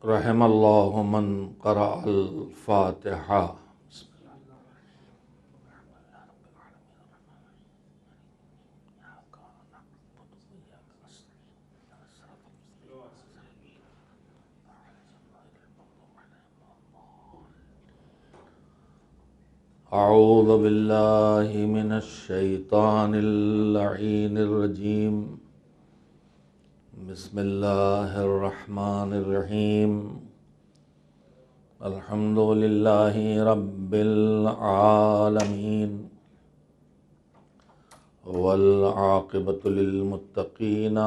رحم اللہ من قرأ الفاتحہ۔ اعوذ باللہ من الشیطان اللعین الرجیم، بسم اللہ الرحمن الرحیم، الحمد للہ رب العالمین، والعاقبۃ للمتقین،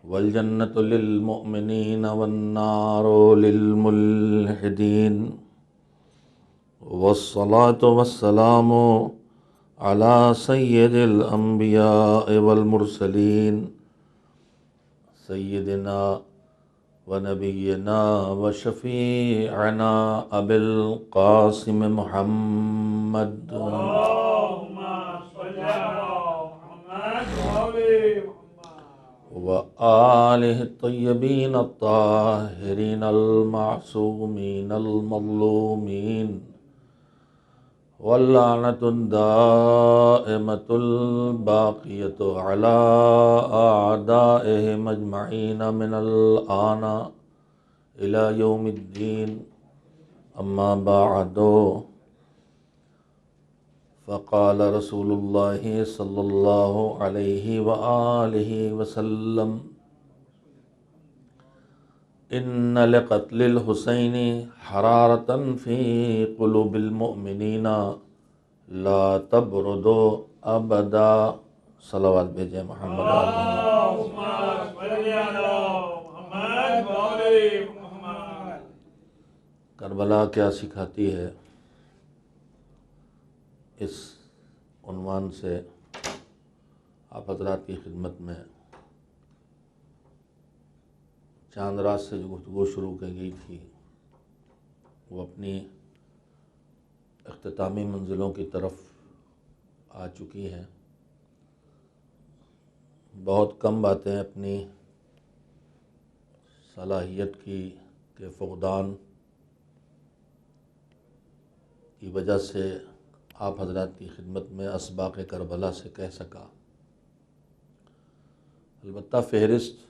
والجنۃ للمؤمنین، والنار للملحدین، والصلاة والسلام على سید الانبیاء والمرسلین، سیدنا ونبینا وشفیعنا ابی القاسم محمد وآلہ الطیبین الطاہرین المعصومین المظلومین، واللعنۃ الدائمۃ الباقیۃ علی اعدائہم اجمعین من الآن الی یوم الدین، اما بعد، فقال رسول اللہ صلی اللہ علیہ وآلہ وسلم، ان لقتل الحسین حرارة فی قلوب المؤمنین لا تبرد ابدا۔ صلوات بھیجیں محمد کربلا کیا سکھاتی ہے، اس عنوان سے آپ حضرات کی خدمت میں چاند رات سے جو گفتگو شروع کی گئی تھی وہ اپنی اختتامی منزلوں کی طرف آ چکی ہے۔ بہت کم باتیں اپنی صلاحیت کے فقدان کی وجہ سے آپ حضرات کی خدمت میں اسباق کربلا سے کہہ سکا۔ البتہ فہرست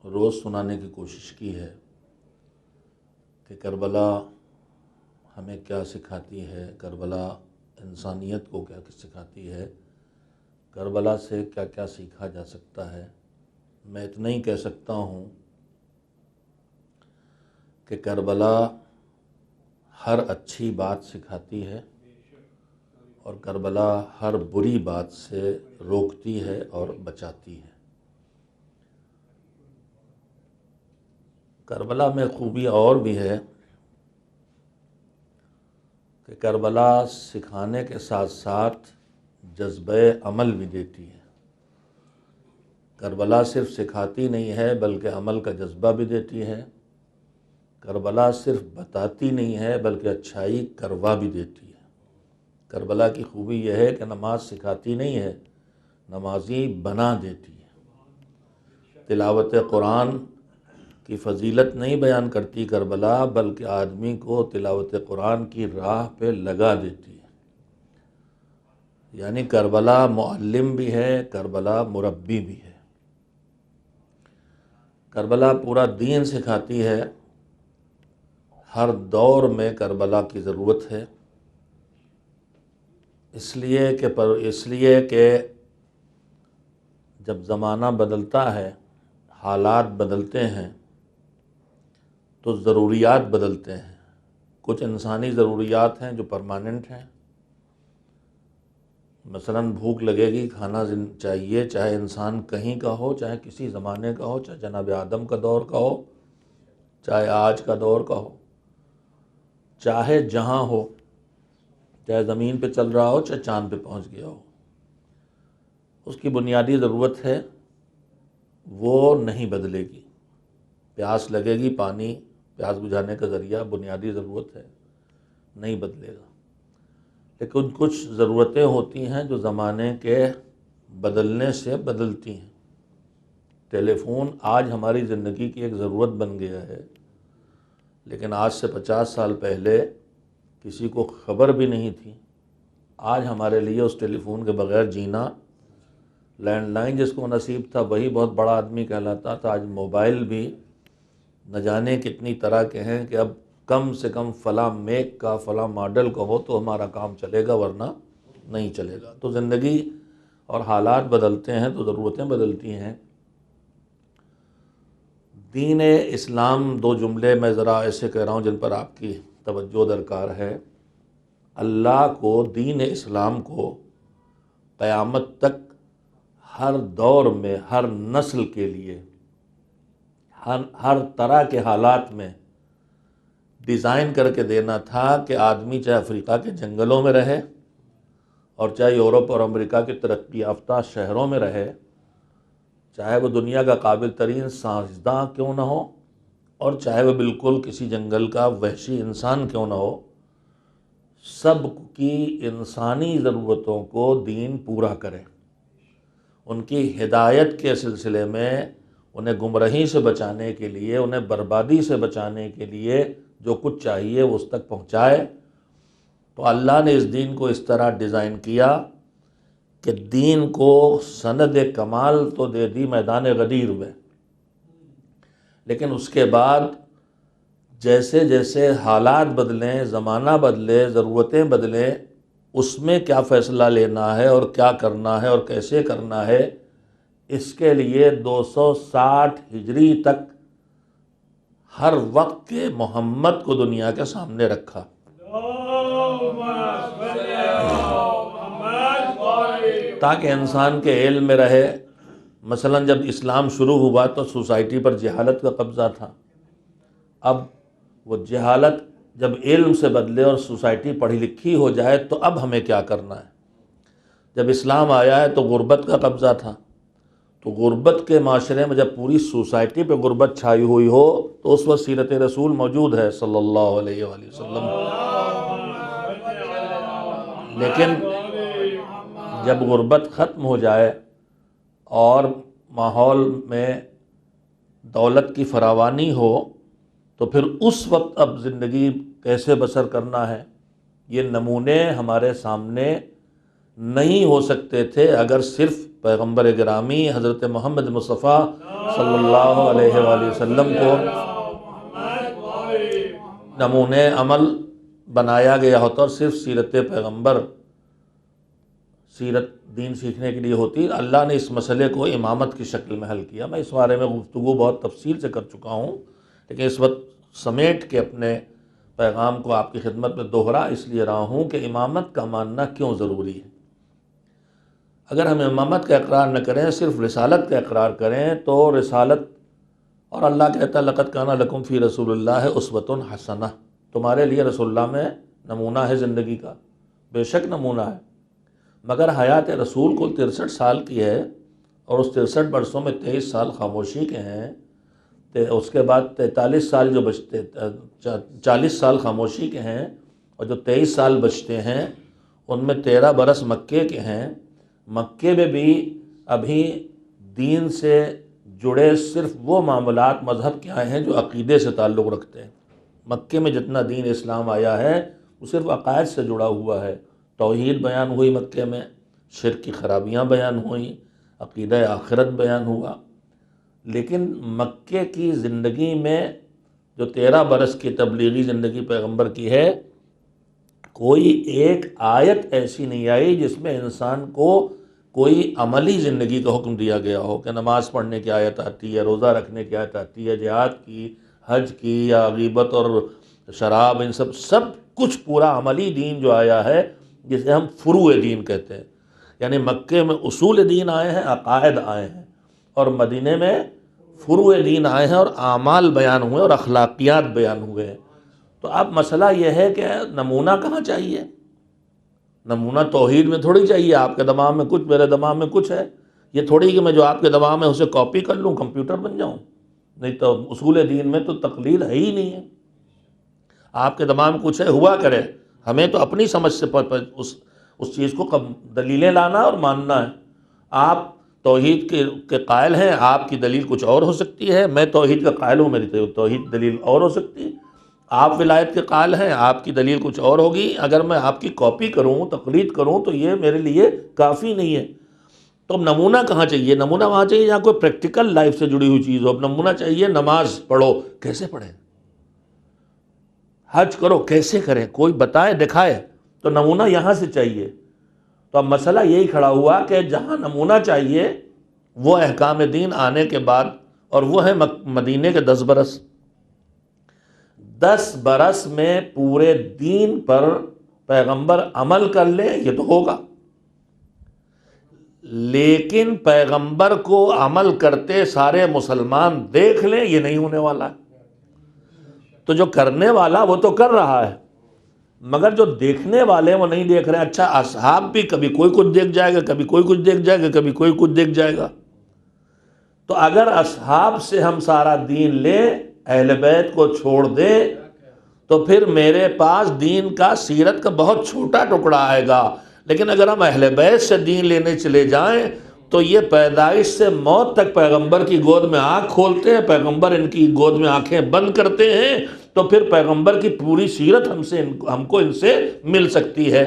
روز سنانے کی کوشش کی ہے کہ کربلا ہمیں کیا سکھاتی ہے، کربلا انسانیت کو کیا سکھاتی ہے، کربلا سے کیا کیا سیکھا جا سکتا ہے۔ میں اتنا ہی کہہ سکتا ہوں کہ کربلا ہر اچھی بات سکھاتی ہے اور کربلا ہر بری بات سے روکتی ہے اور بچاتی ہے۔ کربلا میں خوبی اور بھی ہے کہ کربلا سکھانے کے ساتھ ساتھ جذبہ عمل بھی دیتی ہے۔ کربلا صرف سکھاتی نہیں ہے بلکہ عمل کا جذبہ بھی دیتی ہے۔ کربلا صرف بتاتی نہیں ہے بلکہ اچھائی کروا بھی دیتی ہے۔ کربلا کی خوبی یہ ہے کہ نماز سکھاتی نہیں ہے، نمازی بنا دیتی ہے۔ تلاوت قرآن کی فضیلت نہیں بیان کرتی کربلا، بلکہ آدمی کو تلاوت قرآن کی راہ پہ لگا دیتی ہے۔ یعنی کربلا معلم بھی ہے، کربلا مربی بھی ہے۔ کربلا پورا دین سکھاتی ہے۔ ہر دور میں کربلا کی ضرورت ہے، اس لیے کہ جب زمانہ بدلتا ہے، حالات بدلتے ہیں تو ضروریات بدلتے ہیں۔ کچھ انسانی ضروریات ہیں جو پرماننٹ ہیں، مثلاً بھوک لگے گی، کھانا چاہیے، چاہے انسان کہیں کا ہو، چاہے کسی زمانے کا ہو، چاہے جناب آدم کا دور کا ہو، چاہے آج کا دور کا ہو، چاہے جہاں ہو، چاہے زمین پہ چل رہا ہو، چاہے چاند پہ پہنچ گیا ہو، اس کی بنیادی ضرورت ہے، وہ نہیں بدلے گی۔ پیاس لگے گی، پانی پیاس بجھانے کا ذریعہ بنیادی ضرورت ہے، نہیں بدلے گا۔ لیکن کچھ ضرورتیں ہوتی ہیں جو زمانے کے بدلنے سے بدلتی ہیں۔ ٹیلی فون آج ہماری زندگی کی ایک ضرورت بن گیا ہے، لیکن آج سے 50 سال پہلے کسی کو خبر بھی نہیں تھی۔ آج ہمارے لیے اس ٹیلی فون کے بغیر جینا، لینڈ لائن جس کو نصیب تھا وہی بہت بڑا آدمی کہلاتا تھا۔ آج موبائل بھی نہ جانے کتنی طرح کے ہیں کہ اب کم سے کم فلاں میک کا فلاں ماڈل کا ہو تو ہمارا کام چلے گا، ورنہ نہیں چلے گا۔ تو زندگی اور حالات بدلتے ہیں تو ضرورتیں بدلتی ہیں۔ دین اسلام، دو جملے میں ذرا ایسے کہہ رہا ہوں جن پر آپ کی توجہ درکار ہے۔ اللہ کو، دین اسلام کو قیامت تک ہر دور میں، ہر نسل کے لیے، ہر طرح کے حالات میں ڈیزائن کر کے دینا تھا کہ آدمی چاہے افریقہ کے جنگلوں میں رہے اور چاہے یورپ اور امریکہ کے ترقی یافتہ شہروں میں رہے، چاہے وہ دنیا کا قابل ترین سائنسداں کیوں نہ ہو اور چاہے وہ بالکل کسی جنگل کا وحشی انسان کیوں نہ ہو، سب کی انسانی ضرورتوں کو دین پورا کرے۔ ان کی ہدایت کے سلسلے میں، انہیں گمراہی سے بچانے کے لیے، انہیں بربادی سے بچانے کے لیے جو کچھ چاہیے وہ اس تک پہنچائے۔ تو اللہ نے اس دین کو اس طرح ڈیزائن کیا کہ دین کو سند کمال تو دے دی میدان غدیر میں، لیکن اس کے بعد جیسے جیسے حالات بدلیں، زمانہ بدلے، ضرورتیں بدلیں، اس میں کیا فیصلہ لینا ہے اور کیا کرنا ہے اور کیسے کرنا ہے، اس کے لیے 260 ہجری تک ہر وقت کے محمد کو دنیا کے سامنے رکھا۔ تاکہ انسان کے علم میں رہے۔ مثلا جب اسلام شروع ہوا تو سوسائٹی پر جہالت کا قبضہ تھا۔ اب وہ جہالت جب علم سے بدلے اور سوسائٹی پڑھی لکھی ہو جائے تو اب ہمیں کیا کرنا ہے۔ جب اسلام آیا ہے تو غربت کا قبضہ تھا، تو غربت کے معاشرے میں جب پوری سوسائٹی پہ غربت چھائی ہوئی ہو تو اس وقت سیرت رسول موجود ہے صلی اللہ علیہ وآلہ وسلم۔ لیکن جب غربت ختم ہو جائے اور ماحول میں دولت کی فراوانی ہو تو پھر اس وقت اب زندگی کیسے بسر کرنا ہے، یہ نمونے ہمارے سامنے نہیں ہو سکتے تھے اگر صرف پیغمبر گرامی حضرت محمد مصطفیٰ صلی اللہ علیہ وآلہ وسلم کو نمونے عمل بنایا گیا ہوتا اور صرف سیرت پیغمبر، سیرت دین سیکھنے کے لیے ہوتی۔ اللہ نے اس مسئلے کو امامت کی شکل میں حل کیا۔ میں اس بارے میں گفتگو بہت تفصیل سے کر چکا ہوں، لیکن اس وقت سمیٹ کے اپنے پیغام کو آپ کی خدمت میں دوہرا اس لیے رہا ہوں کہ امامت کا ماننا کیوں ضروری ہے۔ اگر ہم امامت کا اقرار نہ کریں، صرف رسالت کا اقرار کریں تو رسالت، اور اللہ کہتا ہے لقد کان لکم فی رسول اللہ اسوۃ حسنہ، تمہارے لیے رسول اللہ میں نمونہ ہے زندگی کا، بے شک نمونہ ہے، مگر حیات رسول کو 63 سال کی ہے اور اس 63 برسوں میں 23 سال خاموشی کے ہیں، اس کے بعد 43 سال جو بچتے 40 سال خاموشی کے ہیں، اور جو 23 سال بچتے ہیں ان میں 13 برس مکے کے ہیں۔ مکے میں بھی ابھی دین سے جڑے صرف وہ معاملات مذہب کے آئے ہیں جو عقیدے سے تعلق رکھتے ہیں۔ مکے میں جتنا دین اسلام آیا ہے وہ صرف عقائد سے جڑا ہوا ہے۔ توحید بیان ہوئی مکے میں، شرک کی خرابیاں بیان ہوئیں، عقیدہ آخرت بیان ہوا، لیکن مکے کی زندگی میں جو 13 برس کی تبلیغی زندگی پیغمبر کی ہے، کوئی ایک آیت ایسی نہیں آئی جس میں انسان کو کوئی عملی زندگی کا حکم دیا گیا ہو کہ نماز پڑھنے کی آیت آتی ہے، روزہ رکھنے کی آیت آتی ہے، جہاد کی، حج کی، یا غیبت اور شراب، ان سب کچھ پورا عملی دین جو آیا ہے جسے ہم فروع دین کہتے ہیں۔ یعنی مکے میں اصول دین آئے ہیں، عقائد آئے ہیں، اور مدینے میں فروع دین آئے ہیں اور اعمال بیان ہوئے اور اخلاقیات بیان ہوئے ہیں۔ تو اب مسئلہ یہ ہے کہ نمونہ کہاں چاہیے؟ نمونہ توحید میں تھوڑی چاہیے، آپ کے دماغ میں کچھ میرے دماغ میں کچھ ہے، یہ تھوڑی کہ میں جو آپ کے دماغ میں اسے کاپی کر لوں، کمپیوٹر بن جاؤں، نہیں تو اصول دین میں تو تقلید ہے ہی نہیں ہے۔ آپ کے دماغ میں کچھ ہے، ہوا کرے، ہمیں تو اپنی سمجھ سے اس چیز کو دلیلیں لانا اور ماننا ہے۔ آپ توحید کے قائل ہیں، آپ کی دلیل کچھ اور ہو سکتی ہے، میں توحید کا قائل ہوں، میری توحید دلیل اور ہو سکتی ہے۔ آپ ولایت کے قائل ہیں، آپ کی دلیل کچھ اور ہوگی، اگر میں آپ کی کاپی کروں، تقلید کروں تو یہ میرے لیے کافی نہیں ہے۔ تو اب نمونہ کہاں چاہیے؟ نمونہ وہاں چاہیے جہاں کوئی پریکٹیکل لائف سے جڑی ہوئی چیز ہو۔ اب نمونہ چاہیے نماز پڑھو، کیسے پڑھیں؟ حج کرو، کیسے کریں؟ کوئی بتائے دکھائے، تو نمونہ یہاں سے چاہیے۔ تو اب مسئلہ یہی کھڑا ہوا کہ جہاں نمونہ چاہیے وہ احکام دین آنے کے بعد، اور وہ ہے مدینے کے 10 برس۔ 10 برس میں پورے دین پر پیغمبر عمل کر لے، یہ تو ہوگا، لیکن پیغمبر کو عمل کرتے سارے مسلمان دیکھ لیں، یہ نہیں ہونے والا ہے۔ تو جو کرنے والا وہ تو کر رہا ہے، مگر جو دیکھنے والے وہ نہیں دیکھ رہے ہیں۔ اچھا، اصحاب بھی کبھی کوئی کچھ دیکھ جائے گا، کبھی کوئی کچھ دیکھ جائے گا، کبھی کوئی کچھ دیکھ جائے گا۔ تو اگر اصحاب سے ہم سارا دین لیں، اہل بیت کو چھوڑ دیں، تو پھر میرے پاس دین کا، سیرت کا بہت چھوٹا ٹکڑا آئے گا۔ لیکن اگر ہم اہل بیت سے دین لینے چلے جائیں تو یہ پیدائش سے موت تک پیغمبر کی گود میں آنکھ کھولتے ہیں، پیغمبر ان کی گود میں آنکھیں بند کرتے ہیں، تو پھر پیغمبر کی پوری سیرت ہم کو ان سے مل سکتی ہے۔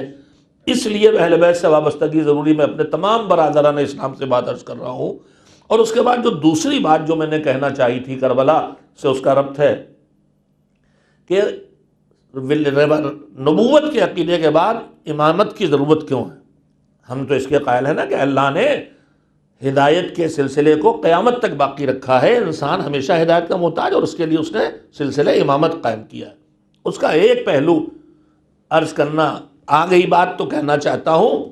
اس لیے اہل بیت سے وابستگی ضروری، میں اپنے تمام برادران اسلام سے بات عرض کر رہا ہوں۔ اور اس کے بعد جو دوسری بات جو میں نے کہنا چاہی تھی، کربلا سے اس کا ربط ہے کہ نبوت کے عقیدے کے بعد امامت کی ضرورت کیوں ہے؟ ہم تو اس کے قائل ہیں نا کہ اللہ نے ہدایت کے سلسلے کو قیامت تک باقی رکھا ہے، انسان ہمیشہ ہدایت کا محتاج، اور اس کے لیے اس نے سلسلہ امامت قائم کیا ہے۔ اس کا ایک پہلو عرض کرنا، آ گئی بات تو کہنا چاہتا ہوں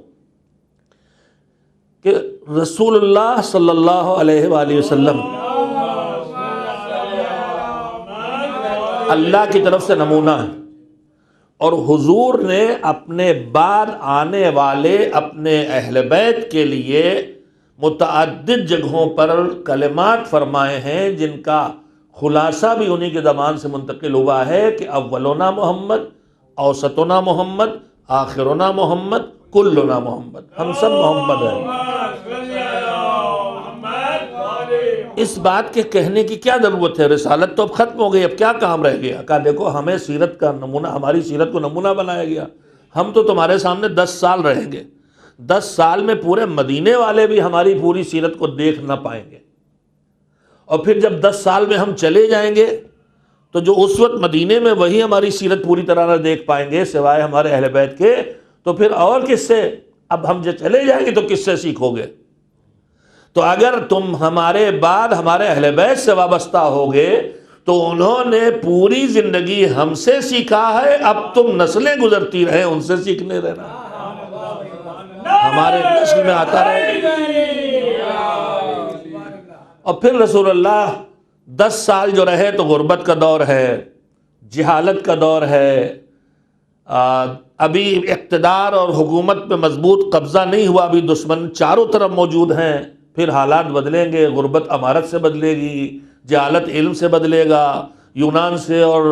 کہ رسول اللہ صلی اللہ علیہ وآلہ وسلم اللہ کی طرف سے نمونہ ہے، اور حضور نے اپنے بعد آنے والے اپنے اہل بیت کے لیے متعدد جگہوں پر کلمات فرمائے ہیں، جن کا خلاصہ بھی انہی کے زبان سے منتقل ہوا ہے کہ اولنا محمد، اوسطنا محمد، آخرنا محمد، کلنا محمد، ہم سب محمد ہیں۔ اس بات کے کہنے کی کیا ضرورت ہے؟ رسالت تو اب ختم ہو گئی، اب کیا کام رہ گیا؟ کہا دیکھو ہمیں سیرت کا نمونہ، ہماری سیرت کو نمونہ بنایا گیا، ہم تو تمہارے سامنے 10 سال رہیں گے، 10 سال میں پورے مدینے والے بھی ہماری پوری سیرت کو دیکھ نہ پائیں گے، اور پھر جب 10 سال میں ہم چلے جائیں گے تو جو اس وقت مدینے میں وہی ہماری سیرت پوری طرح نہ دیکھ پائیں گے سوائے ہمارے اہل بیت کے، تو پھر اور کس سے؟ اب ہم جو چلے جائیں گے تو کس سے سیکھو گے؟ تو اگر تم ہمارے بعد ہمارے اہل بیت سے وابستہ ہوگے تو انہوں نے پوری زندگی ہم سے سیکھا ہے، اب تم نسلیں گزرتی رہیں ان سے سیکھنے رہنا، ہمارے نسل میں آتا رہے۔ اور پھر رسول اللہ 10 سال جو رہے تو غربت کا دور ہے، جہالت کا دور ہے، ابھی اقتدار اور حکومت پہ مضبوط قبضہ نہیں ہوا، ابھی دشمن چاروں طرف موجود ہیں۔ پھر حالات بدلیں گے، غربت امارت سے بدلے گی، جہالت علم سے بدلے گا، یونان سے اور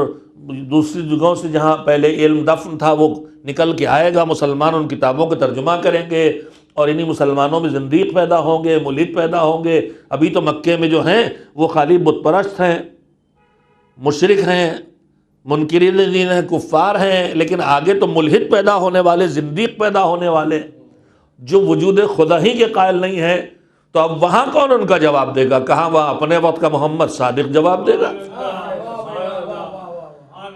دوسری جگہوں سے جہاں پہلے علم دفن تھا وہ نکل کے آئے گا، مسلمان ان کتابوں کا ترجمہ کریں گے، اور انہی مسلمانوں میں زندیق پیدا ہوں گے، ملحد پیدا ہوں گے۔ ابھی تو مکے میں جو ہیں وہ خالی بت پرست ہیں، مشرک ہیں، منکرین دین ہیں، کفار ہیں، لیکن آگے تو ملحد پیدا ہونے والے، زندیق پیدا ہونے والے، جو وجود خدا ہی کے قائل نہیں ہے۔ تو اب وہاں کون ان کا جواب دے گا؟ کہاں وہاں اپنے وقت کا محمد صادق جواب دے گا؟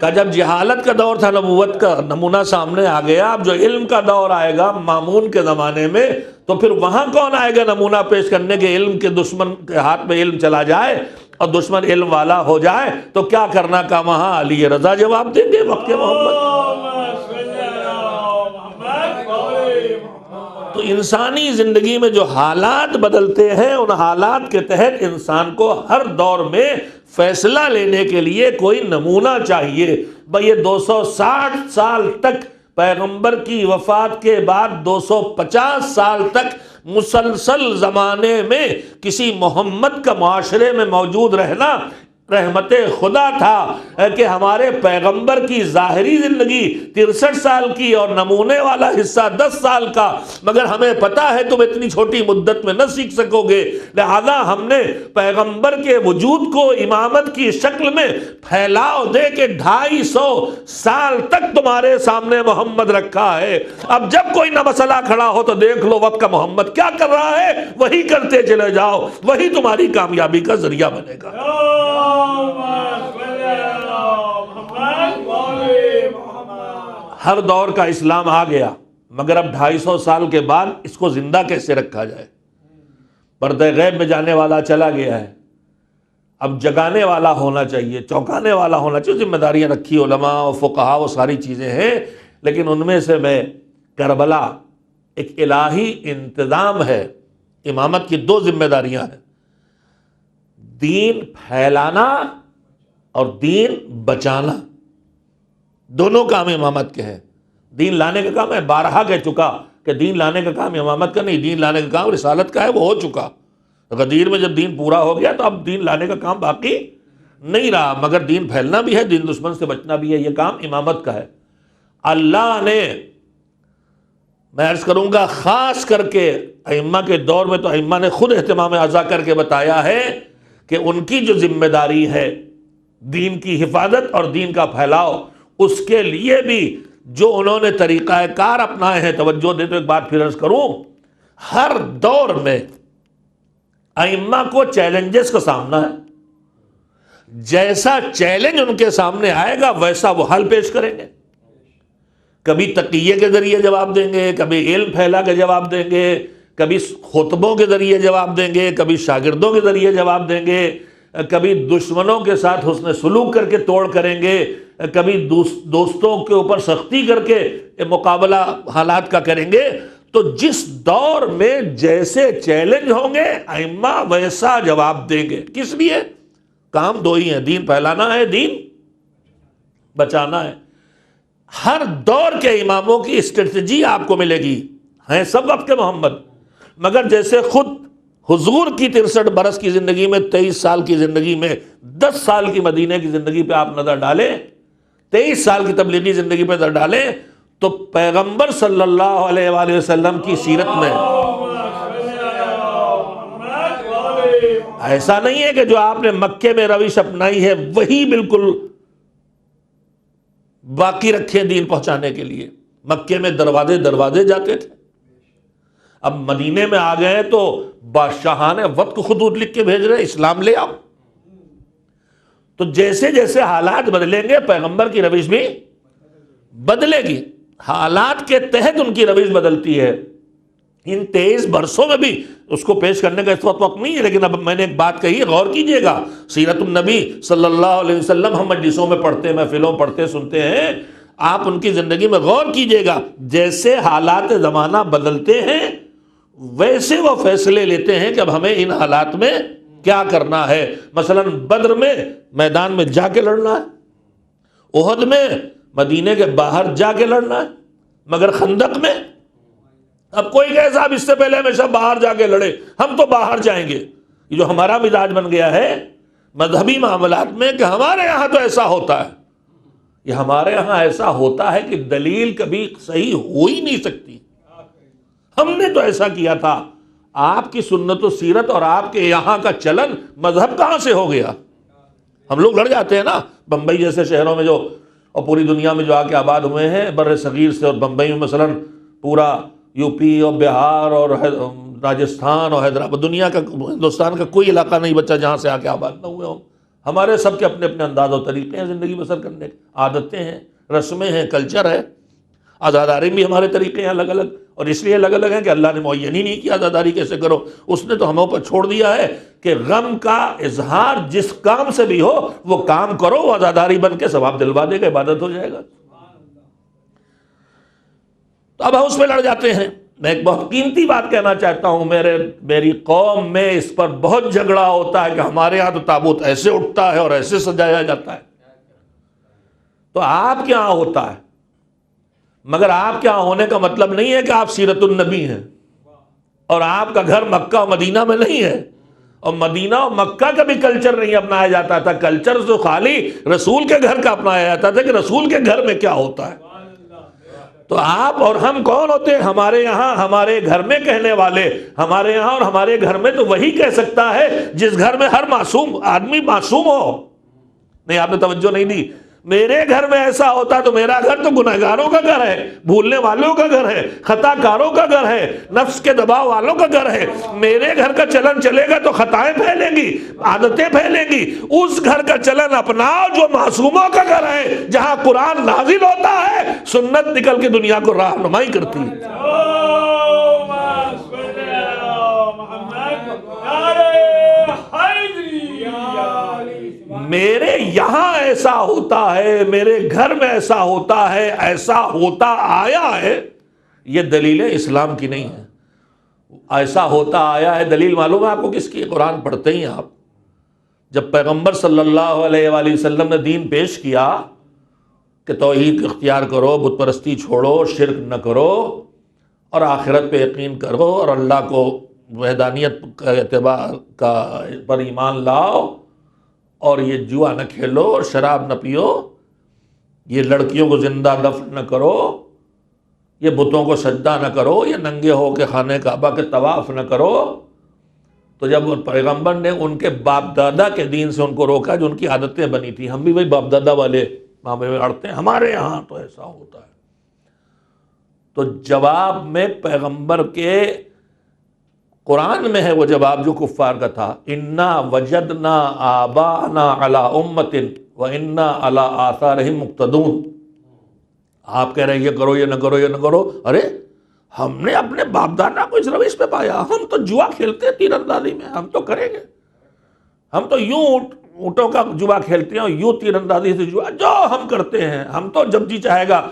کہ جب جہالت کا دور تھا نبوت کا نمونہ سامنے آ گیا، اب جو علم کا دور آئے گا مامون کے زمانے میں، تو پھر وہاں کون آئے گا نمونہ پیش کرنے کے؟ علم کے دشمن کے ہاتھ میں علم چلا جائے اور دشمن علم والا ہو جائے تو کیا کرنا کا؟ وہاں علی رضا جواب دیں گے وقت کے محمد۔ تو انسانی زندگی میں جو حالات بدلتے ہیں، ان حالات کے تحت انسان کو ہر دور میں فیصلہ لینے کے لیے کوئی نمونہ چاہیے۔ بھئی یہ 260 سال تک پیغمبر کی وفات کے بعد 250 سال تک مسلسل زمانے میں کسی محمد کا معاشرے میں موجود رہنا، رحمت خدا تھا کہ ہمارے پیغمبر کی ظاہری زندگی 63 سال کی اور نمونے والا حصہ 10 سال کا، مگر ہمیں پتا ہے تم اتنی چھوٹی مدت میں نہ سیکھ سکو گے، لہذا ہم نے پیغمبر کے وجود کو امامت کی شکل میں پھیلاؤ دے کے 250 سال تک تمہارے سامنے محمد رکھا ہے۔ اب جب کوئی نہ مسئلہ کھڑا ہو تو دیکھ لو وقت کا محمد کیا کر رہا ہے، وہی کرتے چلے جاؤ، وہی تمہاری کامیابی کا ذریعہ بنے گا۔ ہر دور کا اسلام آ گیا، مگر اب 250 سال کے بعد اس کو زندہ کیسے رکھا جائے؟ پردہ غیب میں جانے والا چلا گیا ہے، اب جگانے والا ہونا چاہیے، چونکانے والا ہونا چاہیے۔ ذمہ داریاں رکھی علماء و فقہاء وہ ساری چیزیں ہیں، لیکن ان میں سے میں کربلا ایک الہی انتظام ہے۔ امامت کی 2 ذمہ داریاں ہیں، دین پھیلانا اور دین بچانا، دونوں کام امامت کے ہیں۔ دین لانے کا کام ہے، بارہا کہہ چکا کہ دین لانے کا کام امامت کا نہیں، دین لانے کا کام رسالت کا ہے، وہ ہو چکا۔ غدیر میں جب دین پورا ہو گیا تو اب دین لانے کا کام باقی نہیں رہا، مگر دین پھیلنا بھی ہے، دین دشمن سے بچنا بھی ہے، یہ کام امامت کا ہے۔ اللہ نے، میں عرض کروں گا خاص کر کے ائمہ کے دور میں تو ائمہ نے خود اہتمام عزا کر کے بتایا ہے کہ ان کی جو ذمہ داری ہے دین کی حفاظت اور دین کا پھیلاؤ، اس کے لیے بھی جو انہوں نے طریقہ کار اپنائے ہیں، توجہ دے تو ایک بات پھر عرض کروں، ہر دور میں ائمہ کو چیلنجز کا سامنا ہے، جیسا چیلنج ان کے سامنے آئے گا ویسا وہ حل پیش کریں گے۔ کبھی تقیہ کے ذریعے جواب دیں گے، کبھی علم پھیلا کے جواب دیں گے، کبھی خطبوں کے ذریعے جواب دیں گے، کبھی شاگردوں کے ذریعے جواب دیں گے، کبھی دشمنوں کے ساتھ حسن سلوک کر کے توڑ کریں گے، کبھی دوستوں کے اوپر سختی کر کے مقابلہ حالات کا کریں گے۔ تو جس دور میں جیسے چیلنج ہوں گے ائمہ ویسا جواب دیں گے۔ کس لیے؟ کام 2 ہی ہیں، دین پھیلانا ہے، دین بچانا ہے۔ ہر دور کے اماموں کی اسٹریٹجی آپ کو ملے گی، ہیں سب وقت کے محمد، مگر جیسے خود حضور کی 63 برس کی زندگی میں، 23 سال کی زندگی میں، 10 سال کی مدینے کی زندگی پہ آپ نظر ڈالیں، 23 سال کی تبلیغی زندگی پہ نظر ڈالیں، تو پیغمبر صلی اللہ علیہ وآلہ وسلم کی سیرت میں ایسا نہیں ہے کہ جو آپ نے مکے میں روش اپنائی ہے وہی بالکل باقی رکھے دین پہنچانے کے لیے۔ مکے میں دروازے جاتے تھے، اب مدینے میں آ گئے تو بادشاہان وقت خطوط لکھ کے بھیج رہے اسلام لے آؤ۔ تو جیسے جیسے حالات بدلیں گے پیغمبر کی روش بھی بدلے گی، حالات کے تحت ان کی روش بدلتی ہے۔ ان 23 برسوں میں بھی اس کو پیش کرنے کا اس وقت نہیں ہے، لیکن اب میں نے ایک بات کہی، غور کیجئے گا۔ سیرت النبی صلی اللہ علیہ وسلم ہم مجلسوں میں پڑھتے، محفلوں پڑھتے سنتے ہیں، آپ ان کی زندگی میں غور کیجئے گا، جیسے حالات زمانہ بدلتے ہیں ویسے وہ فیصلے لیتے ہیں کہ اب ہمیں ان حالات میں کیا کرنا ہے۔ مثلا بدر میں میدان میں جا کے لڑنا ہے، احد میں مدینے کے باہر جا کے لڑنا ہے، مگر خندق میں اب کوئی کہے صاحب اس سے پہلے ہمیشہ باہر جا کے لڑے، ہم تو باہر جائیں گے۔ یہ جو ہمارا مزاج بن گیا ہے مذہبی معاملات میں کہ ہمارے یہاں تو ایسا ہوتا ہے، یہ ہمارے یہاں ایسا ہوتا ہے کہ دلیل کبھی صحیح ہو ہی نہیں سکتی۔ ہم نے تو ایسا کیا تھا، آپ کی سنت و سیرت اور آپ کے یہاں کا چلن مذہب کہاں سے ہو گیا؟ ہم لوگ لڑ جاتے ہیں نا، بمبئی جیسے شہروں میں جو اور پوری دنیا میں جو آ کے آباد ہوئے ہیں بر صغیر سے، اور بمبئی میں مثلا پورا یو پی اور بہار اور راجستھان اور حیدرآباد، دنیا کا ہندوستان کا کوئی علاقہ نہیں بچا جہاں سے آ کے آباد نہ ہوئے ہوں۔ ہمارے سب کے اپنے اپنے انداز و طریقے ہیں زندگی بسر کرنے کے، عادتیں ہیں، رسمیں ہیں، کلچر ہے، آزاداری بھی ہمارے طریقے ہیں الگ الگ، اور اس لیے الگ الگ ہیں کہ اللہ نے معین ہی نہیں کیا آزاداری کیسے کرو، اس نے تو ہمیں پر چھوڑ دیا ہے کہ غم کا اظہار جس کام سے بھی ہو وہ کام کرو، وہ آزاداری بن کے ثواب دلوا دے گا، عبادت ہو جائے گا۔ تو اب ہم اس پہ لڑ جاتے ہیں۔ میں ایک بہت قیمتی بات کہنا چاہتا ہوں، میری قوم میں اس پر بہت جھگڑا ہوتا ہے کہ ہمارے ہاں تو تابوت ایسے اٹھتا ہے اور ایسے سجایا جاتا ہے، تو آپ کیا ہوتا ہے؟ مگر آپ کیا ہونے کا مطلب نہیں ہے کہ آپ سیرت النبی ہیں، اور آپ کا گھر مکہ و مدینہ میں نہیں ہے، اور مدینہ اور مکہ کا بھی کلچر نہیں اپنایا جاتا تھا. کلچر تو خالی رسول کے گھر کا اپنایا جاتا تھا کہ رسول کے گھر میں کیا ہوتا ہے. تو آپ اور ہم کون ہوتے ہیں؟ ہمارے یہاں ہمارے گھر میں کہنے والے، ہمارے یہاں اور ہمارے گھر میں تو وہی کہہ سکتا ہے جس گھر میں ہر معصوم آدمی معصوم ہو. نہیں، آپ نے توجہ نہیں دی. میرے گھر میں ایسا ہوتا تو میرا گھر تو گنہگاروں کا گھر ہے، بھولنے والوں کا گھر ہے، خطا کاروں کا گھر ہے، نفس کے دباؤ والوں کا گھر ہے. میرے گھر کا چلن چلے گا تو خطائیں پھیلیں گی، عادتیں پھیلیں گی. اس گھر کا چلن اپناؤ جو معصوموں کا گھر ہے، جہاں قرآن نازل ہوتا ہے، سنت نکل کے دنیا کو راہنمائی کرتی ہے. میرے یہاں ایسا ہوتا ہے، میرے گھر میں ایسا ہوتا ہے، ایسا ہوتا آیا ہے. یہ دلیلیں اسلام کی نہیں ہیں. ایسا ہوتا آیا ہے دلیل معلوم ہے آپ کو کس کی؟ قرآن پڑھتے ہی آپ. جب پیغمبر صلی اللہ علیہ وآلہ وسلم نے دین پیش کیا کہ توحید اختیار کرو، بت پرستی چھوڑو، شرک نہ کرو اور آخرت پہ یقین کرو اور اللہ کو وحدانیت کا اعتبار کا پر ایمان لاؤ، اور یہ جوا نہ کھیلو اور شراب نہ پیو، یہ لڑکیوں کو زندہ دفن نہ کرو، یہ بتوں کو سجدہ نہ کرو، یہ ننگے ہو کے خانہ کعبہ کے طواف نہ کرو. تو جب پیغمبر نے ان کے باپ دادا کے دین سے ان کو روکا جو ان کی عادتیں بنی تھی، ہم بھی وہی باپ دادا والے معاملے میں اڑتے ہیں، ہمارے یہاں تو ایسا ہوتا ہے. تو جواب میں پیغمبر کے قرآن میں ہے وہ جواب جو کفار کا تھا، انا وجدنا آباءنا علی امۃ وانا علی آثارہم مقتدون. آپ کہہ رہے ہیں یہ کرو یہ نہ کرو یہ نہ کرو. ارے ہم نے اپنے باپ دادا کو اس روش پہ پایا. ہم تو جوا کھیلتے ہیں تیر اندازی میں، ہم تو کریں گے. ہم تو یوں اونٹوں کا جوا کھیلتے ہیں، یوں تیر اندازی سے جوا جو ہم کرتے ہیں. ہم تو جب جی چاہے گا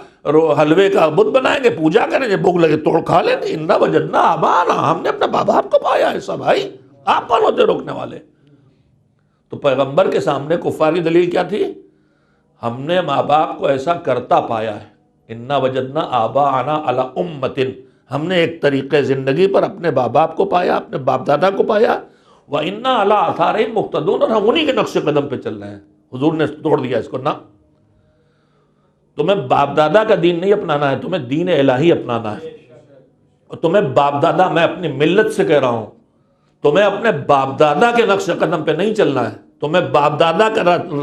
حلوے کا بت بنائیں گے، پوجا کریں گے، بھوک لگے توڑ کھا لیں گے. انا وجدنا آباءنا، ہم نے اپنے باپ باپ کو پایا ایسا. بھائی آپ کون ہوتے روکنے والے؟ تو پیغمبر کے سامنے کفار کی دلیل کیا تھی؟ ہم نے ماں باپ کو ایسا کرتا پایا ہے. انا وجدنا آباءنا علی امۃ، ہم نے ایک طریقے زندگی پر اپنے باپ باپ کو پایا، اپنے باپ دادا کو پایا. وَإِنَّا عَلَىٰ آثَارِهِم مُقْتَدُونَ، اور ہم انہی کے نقش قدم پہ چل رہے ہیں. حضور نے توڑ دیا اس کو. نہ، تمہیں باپ دادا کا دین نہیں اپنانا ہے، تمہیں دین الہی اپنانا ہے. اور تمہیں باپ دادا، میں اپنی ملت سے کہہ رہا ہوں، تمہیں اپنے باپ دادا کے نقش قدم پہ نہیں چلنا ہے. تمہیں باپ دادا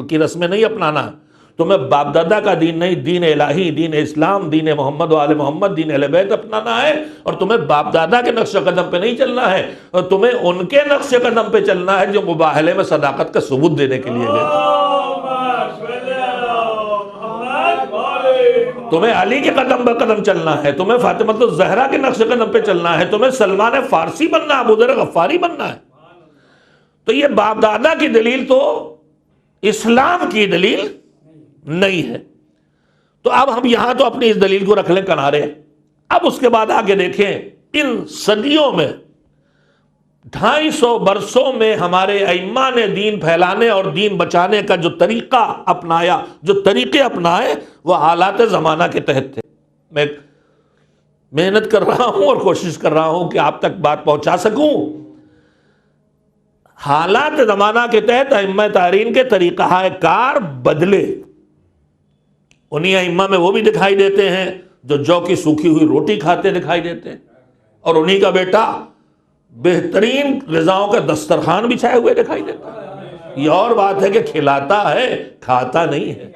کی رسمیں نہیں اپنانا ہے. تمہیں باپ دادا کا دین نہیں، دین الہی، دین اسلام، دین محمد و آل محمد، دین اہل بیت اپنانا ہے. اور تمہیں باپ دادا کے نقش قدم پہ نہیں چلنا ہے، اور تمہیں ان کے نقش قدم پہ چلنا ہے جو مباہلے میں صداقت کا ثبوت دینے کے لیے گئے. تمہیں علی کے قدم پہ قدم چلنا ہے، تمہیں فاطمۃ الزہرا کے نقش قدم پہ چلنا ہے، تمہیں سلمان فارسی بننا ہے، ابو ذر غفاری بننا ہے. تو یہ باپ دادا کی دلیل تو اسلام کی دلیل نہیں ہے. تو اب ہم یہاں تو اپنی اس دلیل کو رکھ لیں کنارے. اب اس کے بعد آگے دیکھیں، ان صدیوں میں 250 برسوں میں ہمارے ائمہ نے دین پھیلانے اور دین بچانے کا جو طریقہ اپنایا، جو طریقے اپنائے، وہ حالات زمانہ کے تحت تھے. میں محنت کر رہا ہوں اور کوشش کر رہا ہوں کہ آپ تک بات پہنچا سکوں. حالات زمانہ کے تحت ائمہ تارین کے طریقہ کار بدلے. انہی ائمہ میں وہ بھی دکھائی دیتے ہیں جو جو کی سوکھی ہوئی روٹی کھاتے دکھائی دیتے ہیں، اور انہی کا بیٹا بہترین غذاؤں کا دسترخوان بچھائے ہوئے دکھائی دیتا ہے. یہ اور بات ہے کہ کھلاتا ہے، کھاتا نہیں ہے.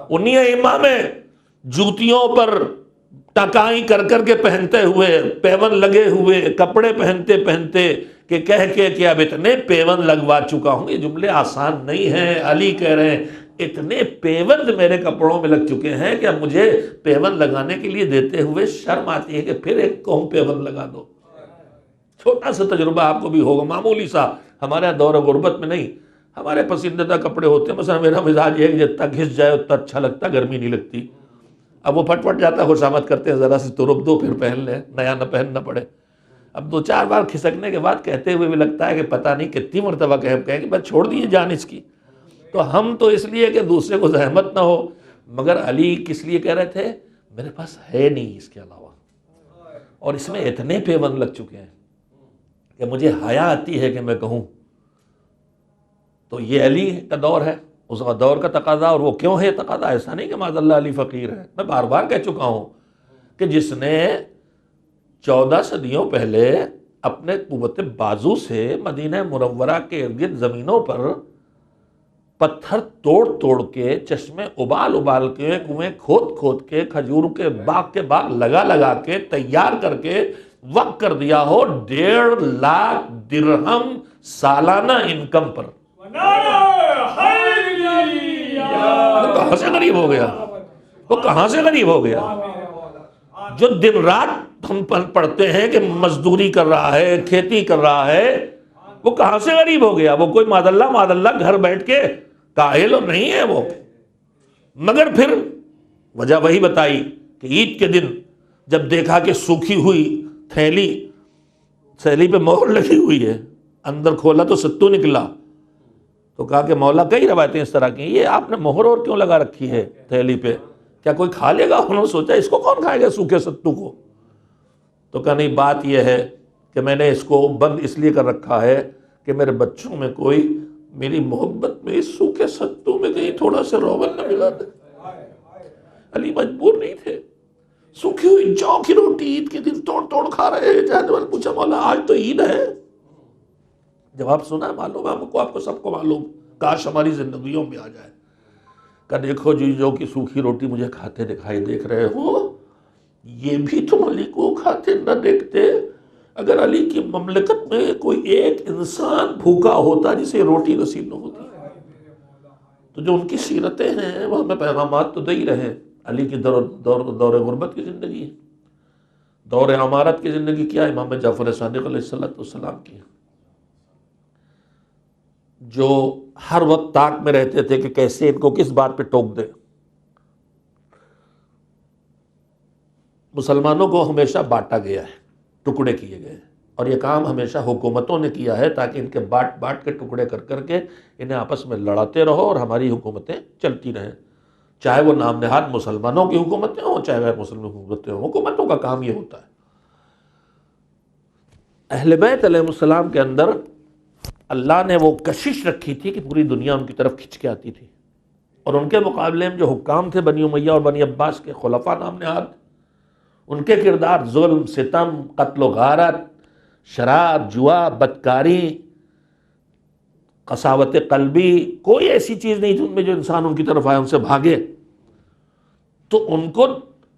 انہی ائمہ میں جوتیوں پر ٹکائی کر کر کے پہنتے ہوئے، پیون لگے ہوئے کپڑے پہنتے کہ کہہ کے اب اتنے پیون لگوا چکا ہوں. یہ جملے آسان نہیں ہیں. علی کہہ رہے ہیں اتنے پیوند میرے کپڑوں میں لگ چکے ہیں کہ اب مجھے پیون لگانے کے لیے دیتے ہوئے شرم آتی ہے کہ پھر ایک قوم پیون لگا دو. چھوٹا سا تجربہ آپ کو بھی ہوگا، معمولی سا. ہمارے دور غربت میں نہیں، ہمارے پسندیدہ کپڑے ہوتے ہیں. مثلا میرا مزاج یہ ہے کہ جتنا گھس جائے اتنا اچھا لگتا، گرمی نہیں لگتی. اب وہ پھٹ جاتا، خوشامد کرتے ہیں، ذرا سی ترپ دو پھر پہن لیں، نیا نہ پہننا پڑے. اب 2-4 بار کھسکنے کے بعد کہتے ہوئے بھی لگتا ہے کہ پتہ نہیں کتنی مرتبہ کہیں کہ بس چھوڑ دیجیے جان اس کی. تو ہم تو اس لیے کہ دوسرے کو زحمت نہ ہو. مگر علی کس لیے کہہ رہے تھے؟ میرے پاس ہے نہیں اس کے علاوہ، اور اس میں اتنے پیون لگ چکے ہیں کہ مجھے حیا آتی ہے کہ میں کہوں، تو یہ علی کا دور ہے، اس کا دور کا تقاضا، اور وہ کیوں ہے تقاضا؟ ایسا نہیں کہ معاذ اللہ علی فقیر ہے، میں بار بار کہہ چکا ہوں کہ جس نے 14 صدیوں پہلے اپنے قوت بازو سے مدینہ منورہ کے ارد گرد زمینوں پر پتھر توڑ توڑ کے، چشمے ابال ابال کے، کنویں کھود کھود کے، کھجور کے باغ لگا لگا کے تیار کر کے وقف کر دیا ہو 1.5 لاکھ درہم سالانہ انکم پر، وہ کہاں سے غریب ہو گیا؟ وہ کہاں سے غریب ہو گیا؟ جو دن رات ہم پڑھتے ہیں کہ مزدوری کر رہا ہے، کھیتی کر رہا ہے، وہ کہاں سے غریب ہو گیا؟ وہ کوئی معاذ اللہ گھر بیٹھ کے کاہل اور نہیں ہے وہ، مگر پھر وجہ وہی بتائی کہ عید کے دن جب دیکھا کہ سوکھی ہوئی تھیلی پہ مہر لگی ہوئی ہے، اندر کھولا تو ستو نکلا، تو کہا کہ مولا کئی روایتیں اس طرح کی، یہ آپ نے مہر اور کیوں لگا رکھی ہے تھیلی پہ؟ کیا کوئی کھا لے گا؟ انہوں نے سوچا اس کو کون کھائے گا سوکھے ستو کو؟ تو کہا نہیں، بات یہ ہے کہ میں نے اس کو بند اس لیے کر رکھا ہے کہ میرے بچوں میں کوئی میری محبت میں اس سوکھے ستو میں کہیں تھوڑا سے روغن نہ ملا دے۔ علی مجبور نہیں تھے، سوکھی ہوئی جو کی روٹی عید کے دن توڑ توڑ کھا رہے ہیں۔ جہاں نے پوچھا مولا آج تو عید ہے؟ جواب سنا ہے، معلوم ہے آپ کو سب کو معلوم، کاش ہماری زندگیوں میں آ جائے۔ کہ دیکھو جی، جو کی سوکھی روٹی مجھے کھاتے دکھائی دیکھ رہے ہو، یہ بھی تم علی کو کھاتے نہ دیکھتے؟ اگر علی کی مملکت میں کوئی ایک انسان بھوکا ہوتا جسے روٹی نصیب نہ ہوتی، تو جو ان کی سیرتیں ہیں وہ ہمیں پیغامات تو دے ہی رہے۔ علی کی دور غربت کی زندگی ہے، دور امارت کی زندگی کیا ہے؟ امام جعفر صادق علیہ السلام کی، جو ہر وقت طاق میں رہتے تھے کہ کیسے ان کو کس بات پہ ٹوک دے۔ مسلمانوں کو ہمیشہ بانٹا گیا ہے، ٹکڑے کیے گئے ہیں، اور یہ کام ہمیشہ حکومتوں نے کیا ہے تاکہ ان کے بانٹ کے ٹکڑے کر کر کے انہیں آپس میں لڑاتے رہو اور ہماری حکومتیں چلتی رہیں، چاہے وہ نام نہاد مسلمانوں کی حکومتیں ہوں چاہے غیر مسلم حکومتیں ہوں، حکومتوں کا کام یہ ہوتا ہے۔ اہل بیت علیہ السلام کے اندر اللہ نے وہ کشش رکھی تھی کہ پوری دنیا ان کی طرف کھنچ کے آتی تھی، اور ان کے مقابلے میں جو حکام تھے بنی امیہ اور بنی عباس کے خلفاء نام نہاد، ان کے کردار ظلم، ستم، قتل و غارت، شراب، جوا، بدکاری، قساوت قلبی، کوئی ایسی چیز نہیں تھی ان میں جو انسان ان کی طرف آئے ان سے بھاگے۔ تو ان کو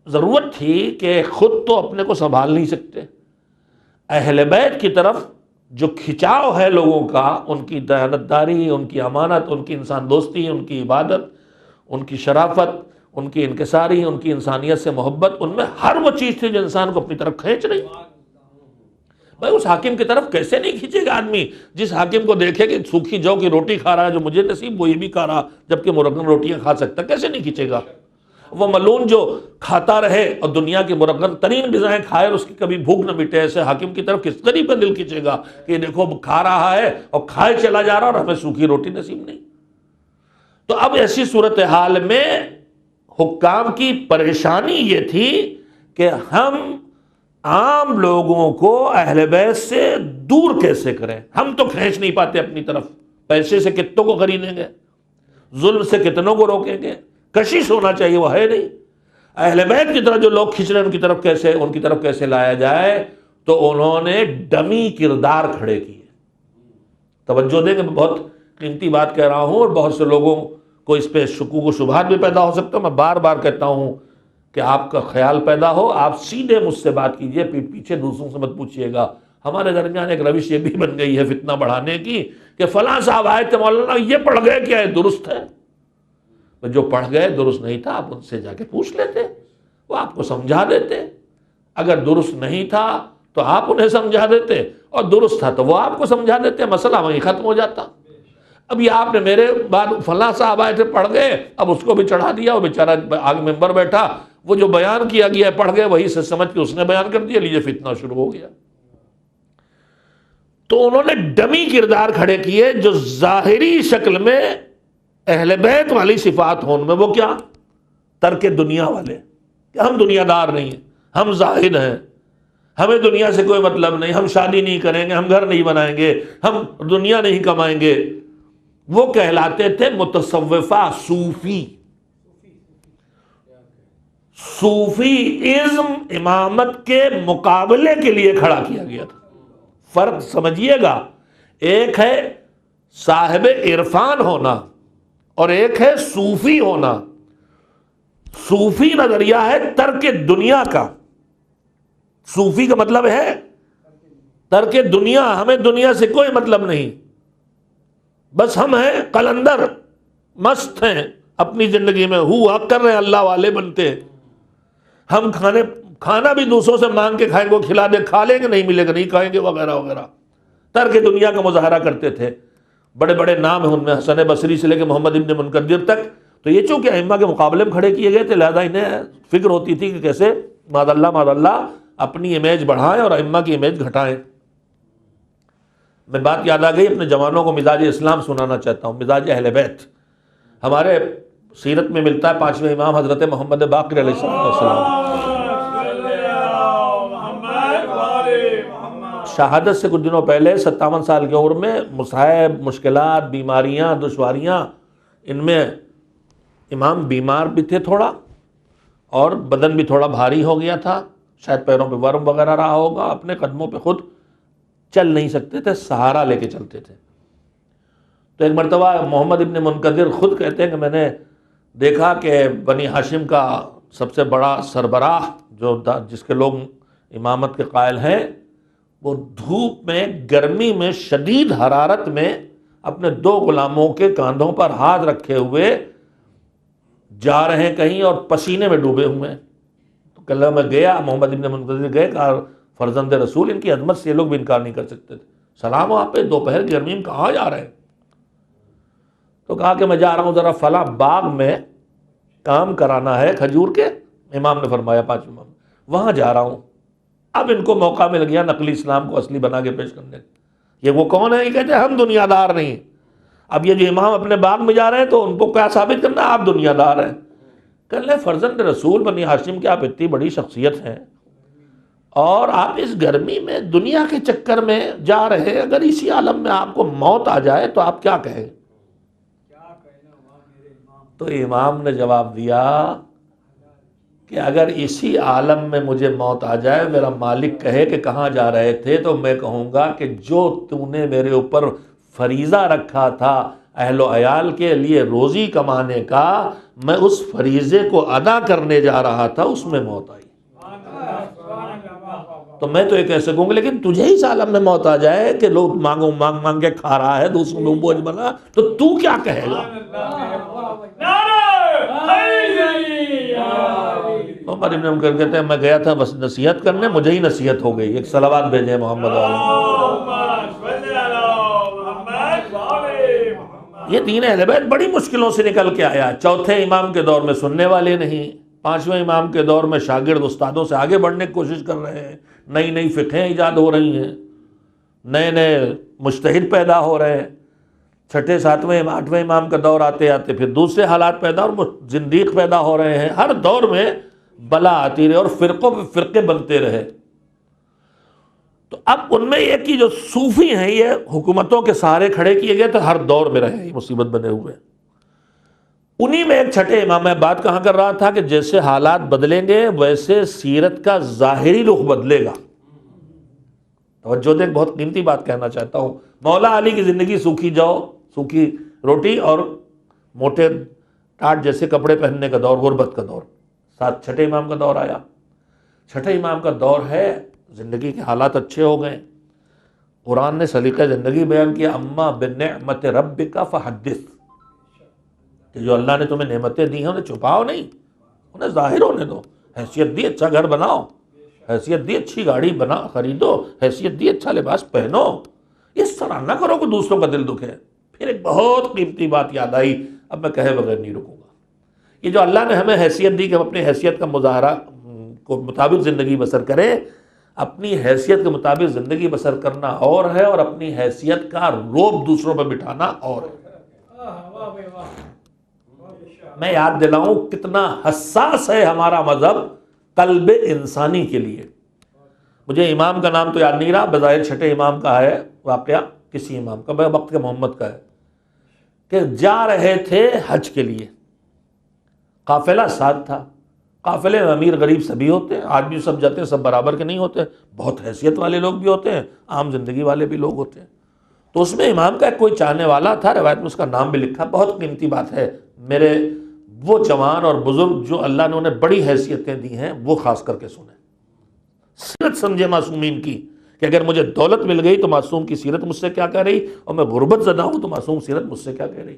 ضرورت تھی کہ خود تو اپنے کو سنبھال نہیں سکتے، اہل بیت کی طرف جو کھچاؤ ہے لوگوں کا، ان کی دیانتداری، ان کی امانت، ان کی انسان دوستی، ان کی عبادت، ان کی شرافت، ان کی انکساری، ان کی انسانیت سے محبت، ان میں ہر وہ چیز تھی جو انسان کو اپنی طرف کھینچ رہی۔ بھائی اس حاکم کی طرف کیسے نہیں کھینچے گا آدمی جس حاکم کو دیکھے کہ سوکھی جو کی روٹی کھا رہا ہے، جو مجھے نصیب وہ یہ بھی کھا رہا جبکہ مرغن روٹیاں کھا سکتا، کیسے نہیں کھینچے گا؟ وہ ملون جو کھاتا رہے اور دنیا کی مرغن ترین غذائیں کھائے اور اس کی کبھی بھوک نہ مٹے، ایسے حاکم کی طرف کس غریب کا دل کھینچے گا کہ دیکھو کھا رہا ہے اور کھائے چلا جا رہا اور ہمیں سوکھی روٹی نصیب نہیں۔ تو اب ایسی صورتحال میں حکام کی پریشانی یہ تھی کہ ہم عام لوگوں کو اہل بیت سے دور کیسے کریں؟ ہم تو کھینچ نہیں پاتے اپنی طرف، پیسے سے کتنوں کو خریدیں گے، ظلم سے کتنوں کو روکیں گے، کشش ہونا چاہیے وہ ہے نہیں۔ اہل بیت کی طرف جو لوگ کھینچ رہے ہیں ان کی طرف کیسے لایا جائے؟ تو انہوں نے ڈمی کردار کھڑے کیے۔ توجہ دیں کہ میں بہت قیمتی بات کہہ رہا ہوں اور بہت سے لوگوں کو اس پہ شکوک و شبہات بھی پیدا ہو سکتا ہے، میں بار بار کہتا ہوں کہ آپ کا خیال پیدا ہو، آپ سیدھے مجھ سے بات کیجئے، پیچھے دوسروں سے مت پوچھئے گا۔ ہمارے درمیان ایک روش یہ بھی بن گئی ہے فتنہ بڑھانے کی کہ فلاں صاحب آئے تھے مولانا یہ پڑھ گئے کیا ہے درست ہے؟ جو پڑھ گئے درست نہیں تھا آپ ان سے جا کے پوچھ لیتے، وہ آپ کو سمجھا دیتے، اگر درست نہیں تھا تو آپ انہیں سمجھا دیتے اور درست تھا تو وہ آپ کو سمجھا دیتے، مسئلہ وہیں ختم ہو جاتا۔ اب یہ آپ نے میرے بعد فلاں صاحب آئے تھے پڑھ گئے، اب اس کو بھی چڑھا دیا، وہ بیچارہ آگے ممبر بیٹھا، وہ جو بیان کیا گیا ہے پڑھ گئے وہی سے سمجھ کے اس نے بیان کر دیا، لیجئے فتنہ شروع ہو گیا۔ تو انہوں نے ڈمی کردار کھڑے کیے جو ظاہری شکل میں اہل بیت والی صفات ہوں، میں وہ کیا؟ ترک دنیا والے، کہ ہم دنیا دار نہیں ہیں، ہم زاہد ہیں، ہمیں دنیا سے کوئی مطلب نہیں، ہم شادی نہیں کریں گے، ہم گھر نہیں بنائیں گے، ہم دنیا نہیں کمائیں گے. وہ کہلاتے تھے متصوفہ، صوفی. صوفی ازم امامت کے مقابلے کے لیے کھڑا کیا گیا تھا. فرق سمجھیے گا، ایک ہے صاحب عرفان ہونا اور ایک ہے صوفی ہونا. صوفی نظریہ ہے ترک دنیا کا. صوفی کا مطلب ہے ترک دنیا، ہمیں دنیا سے کوئی مطلب نہیں، بس ہم ہیں قلندر، مست ہیں اپنی زندگی میں، ہوا کر رہے ہیں، اللہ والے بنتے ہیں. ہم کھانا بھی دوسروں سے مانگ کے کھائیں گے، کھلا دے، کھا لیں گے، نہیں ملے گا نہیں کھائیں گے، وغیرہ وغیرہ. ترک دنیا کا مظاہرہ کرتے تھے. بڑے بڑے نام ہیں ان میں، حسن بصری سے لے کے محمد ابن منکدر تک. تو یہ چونکہ ائمہ کے مقابلے میں کھڑے کیے گئے تھے، لہذا انہیں فکر ہوتی تھی کہ کیسے معاذ اللہ اپنی امیج بڑھائیں اور ائمہ کی امیج گھٹائیں. میں بات یاد آ گئی، اپنے جوانوں کو مزاج اسلام سنانا چاہتا ہوں. مزاج اہل بیت ہمارے سیرت میں ملتا ہے. 5ویں امام حضرت محمد باقر علیہ السلام شہادت سے کچھ دنوں پہلے 57 سال کی عمر میں مصائب، مشکلات، بیماریاں، دشواریاں، ان میں امام بیمار بھی تھے تھوڑا، اور بدن بھی تھوڑا بھاری ہو گیا تھا، شاید پیروں پہ ورم وغیرہ رہا ہوگا، اپنے قدموں پہ خود چل نہیں سکتے تھے، سہارا لے کے چلتے تھے. تو ایک مرتبہ محمد ابن منکدر خود کہتے ہیں کہ میں نے دیکھا کہ بنی ہاشم کا سب سے بڑا سربراہ جس کے لوگ امامت کے قائل ہیں، وہ دھوپ میں، گرمی میں، شدید حرارت میں اپنے 2 غلاموں کے کاندھوں پر ہاتھ رکھے ہوئے جا رہے ہیں کہیں اور پسینے میں ڈوبے ہوئے ہیں. تو کل میں گیا، محمد ابن منکدر گئے، کہا فرزند رسول، ان کی عظمت سے یہ لوگ بھی انکار نہیں کر سکتے تھے. سلام ہو آپ پہ، دوپہر کی گرمی میں کہاں جا رہے ہیں؟ تو کہا کہ میں جا رہا ہوں ذرا فلاں باغ میں کام کرانا ہے کھجور کے. امام نے فرمایا 5 امام، وہاں جا رہا ہوں. اب ان کو موقع مل گیا نقلی اسلام کو اصلی بنا کے پیش کرنے. یہ وہ کون ہے؟ یہ کہتے ہیں ہم دنیا دار نہیں. اب یہ جو امام اپنے باغ میں جا رہے ہیں تو ان کو کیا ثابت کرنا ہے؟ آپ دنیا دار ہیں. کہ لیں فرزند رسول، بنی ہاشم کی آپ اتنی بڑی شخصیت ہیں اور آپ اس گرمی میں دنیا کے چکر میں جا رہے ہیں، اگر اسی عالم میں آپ کو موت آ جائے تو آپ کیا کہیں؟ تو امام نے جواب دیا کہ اگر اسی عالم میں مجھے موت آ جائے، میرا مالک کہے کہ کہاں جا رہے تھے، تو میں کہوں گا کہ جو تو نے میرے اوپر فریضہ رکھا تھا اہل و عیال کے لیے روزی کمانے کا، میں اس فریضے کو ادا کرنے جا رہا تھا، اس میں موت آئی. تو میں تو ایک ایسے کہوں گا، لیکن تجھے اس عالم میں موت آ جائے کہ لوگ مانگ مانگ کے کھا رہا ہے، دوسروں میں بوجھ بنا، تو کیا کہے گا؟ عمر ابن منکدر کہتے ہیں میں گیا تھا بس نصیحت کرنے، مجھے ہی نصیحت ہو گئی. ایک صلوات بھیجیں محمد یہ دین اہل بیت بڑی مشکلوں سے نکل کے آیا. 4تھے امام کے دور میں سننے والے نہیں، 5ویں امام کے دور میں شاگرد استادوں سے آگے بڑھنے کی کوشش کر رہے ہیں، نئی نئی فقہیں ایجاد ہو رہی ہیں، نئے نئے مجتہد پیدا ہو رہے ہیں. 6ٹھے 7ویں 8ویں امام کا دور آتے آتے پھر دوسرے حالات پیدا اور زندیق پیدا ہو رہے ہیں. ہر دور میں بلا آتی رہے اور فرقوں پہ فرقے بنتے رہے. تو اب ان میں یہ کہ جو صوفی ہیں یہ حکومتوں کے سہارے کھڑے کیے گئے تو ہر دور میں رہے، یہ مصیبت بنے ہوئے. انہی میں ایک 6ٹھے امام، میں بات کہاں کر رہا تھا کہ جیسے حالات بدلیں گے ویسے سیرت کا ظاہری رخ بدلے گا. توجہ دیں، بہت قیمتی بات کہنا چاہتا ہوں. مولا علی کی زندگی سوکھی جو، سوکھی روٹی اور موٹے ٹاٹ جیسے کپڑے پہننے کا دور، غربت کا دور. 6ٹھے امام کا دور آیا. 6ٹھے امام کا دور ہے زندگی کے حالات اچھے ہو گئے. قرآن نے سلیقہ زندگی بیان کیا، اما بنعمت ربک فحدث، کہ جو اللہ نے تمہیں نعمتیں دی ہیں انہیں چھپاؤ نہیں، انہیں ظاہر ہونے دو. حیثیت دی اچھا گھر بناؤ، حیثیت دی اچھی گاڑی خریدو، حیثیت دی اچھا لباس پہنو. اس طرح نہ کرو کہ دوسروں کا دل دکھے. پھر ایک بہت قیمتی بات یاد آئی، اب میں کہے بغیر نہیں رکوں گا. یہ جو اللہ نے ہمیں حیثیت دی کہ ہم اپنی حیثیت کا مظاہرہ کو مطابق زندگی بسر کریں، اپنی حیثیت کے مطابق زندگی بسر کرنا اور ہے، اور اپنی حیثیت کا روب دوسروں پہ بٹھانا اور ہے. میں یاد دلاؤں کتنا حساس ہے ہمارا مذہب قلب انسانی کے لیے. مجھے امام کا نام تو یاد نہیں رہا، بظاہر چھٹے امام کا ہے واقعہ، کسی امام کا، وقت کے محمد کا ہے، کہ جا رہے تھے حج کے لیے، قافلہ ساتھ تھا۔ قافلے میں امیر غریب سبھی ہوتے ہیں، آدمی سب جاتے ہیں، سب برابر کے نہیں ہوتے، بہت حیثیت والے لوگ بھی ہوتے ہیں، عام زندگی والے بھی لوگ ہوتے ہیں۔ تو اس میں امام کا کوئی چاہنے والا تھا، روایت میں اس کا نام بھی لکھا، بہت قیمتی بات ہے، میرے وہ جوان اور بزرگ جو اللہ نے انہیں بڑی حیثیتیں دی ہیں وہ خاص کر کے سنیں، سیرت سمجھے معصومین کی، کہ اگر مجھے دولت مل گئی تو معصوم کی سیرت مجھ سے کیا کہہ رہی، اور میں غربت زدہ ہوں تو معصوم سیرت مجھ سے کیا کہہ رہی۔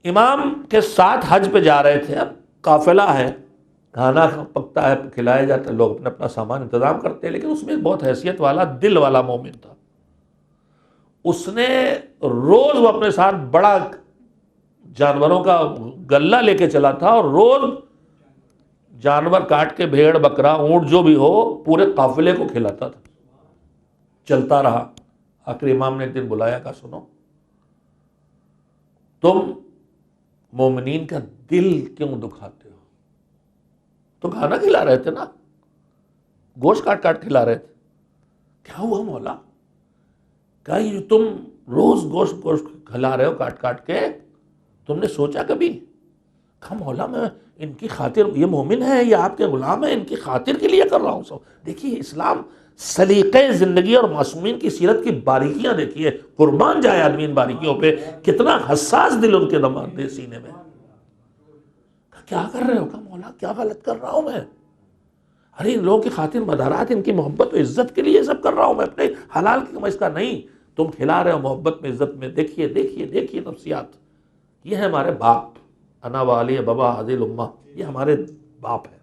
امام کے ساتھ حج پہ جا رہے تھے، اب قافلہ ہے، کھانا پکتا ہے، کھلایا جاتا ہے، لوگ اپنا اپنا سامان انتظام کرتے ہیں، لیکن اس میں بہت حیثیت والا دل والا مومن تھا، اس نے روز وہ اپنے ساتھ بڑا جانوروں کا گلہ لے کے چلا تھا، اور روز جانور کاٹ کے، بھیڑ بکرا اونٹ جو بھی ہو، پورے قافلے کو کھلاتا تھا، چلتا رہا۔ آخر امام نے ایک دن بلایا، کہا سنو، تم مومنین کا دل کیوں دکھاتے ہو؟ تو کھانا کھلا رہے تھے نا، گوشت کاٹ کاٹ کھلا رہے تھے، کیا ہوا مولا؟ کہا یہ تم روز گوشت کھلا رہے ہو کاٹ کاٹ کے، تم نے سوچا کبھی؟ کہا مولا میں ان کی خاطر، یہ مومن ہے، یہ آپ کے غلام ہیں، ان کی خاطر کے لیے کر رہا ہوں سب۔ دیکھیے اسلام سلیقے زندگی اور معصومین کی سیرت کی باریکیاں دیکھیے، قربان جائے آدمی ان باریکیوں پہ، کتنا حساس دل ان کے دماغ سینے میں۔ کیا کر رہے ہو؟ کہا مولا کیا غلط کر رہا ہوں میں؟ ارے ان لوگوں کی خاطر مدارات، ان کی محبت و عزت کے لیے یہ سب کر رہا ہوں میں، اپنے حلال کی کمائی کا نہیں، تم کھلا رہے ہو محبت میں، عزت میں۔ دیکھیے دیکھیے دیکھیے نفسیات، یہ ہے ہمارے باپ، انا والی بابا حاضل امہ، یہ ہمارے باپ ہے۔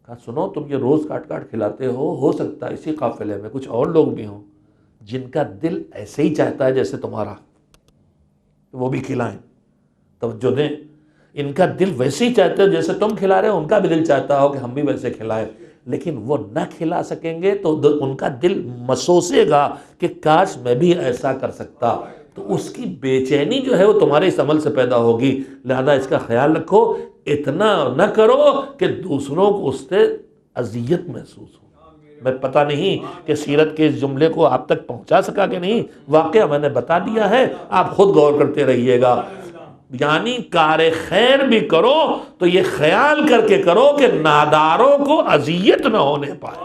کہا سنو، تم یہ روز کاٹ کاٹ کھلاتے ہو سکتا ہے اسی قافلے میں کچھ اور لوگ بھی ہوں جن کا دل ایسے ہی چاہتا ہے جیسے تمہارا، وہ بھی کھلائیں۔ توجہ دیں، ان کا دل ویسے ہی چاہتا ہے جیسے تم کھلا رہے ہو، ان کا بھی دل چاہتا ہو کہ ہم بھی ویسے کھلائیں، لیکن وہ نہ کھلا سکیں گے تو ان کا دل مسوسے گا کہ کاش میں بھی ایسا کر سکتا، تو اس کی بے چینی جو ہے وہ تمہارے اس عمل سے پیدا ہوگی، لہذا اس کا خیال رکھو، اتنا نہ کرو کہ دوسروں کو اس سے اذیت محسوس ہو۔ میں پتہ نہیں کہ سیرت کے اس جملے کو آپ تک پہنچا سکا کہ نہیں، واقعہ میں نے بتا دیا ہے، آپ خود غور کرتے رہیے گا۔ یعنی کار خیر بھی کرو تو یہ خیال کر کے کرو کہ ناداروں کو اذیت نہ ہونے پائے،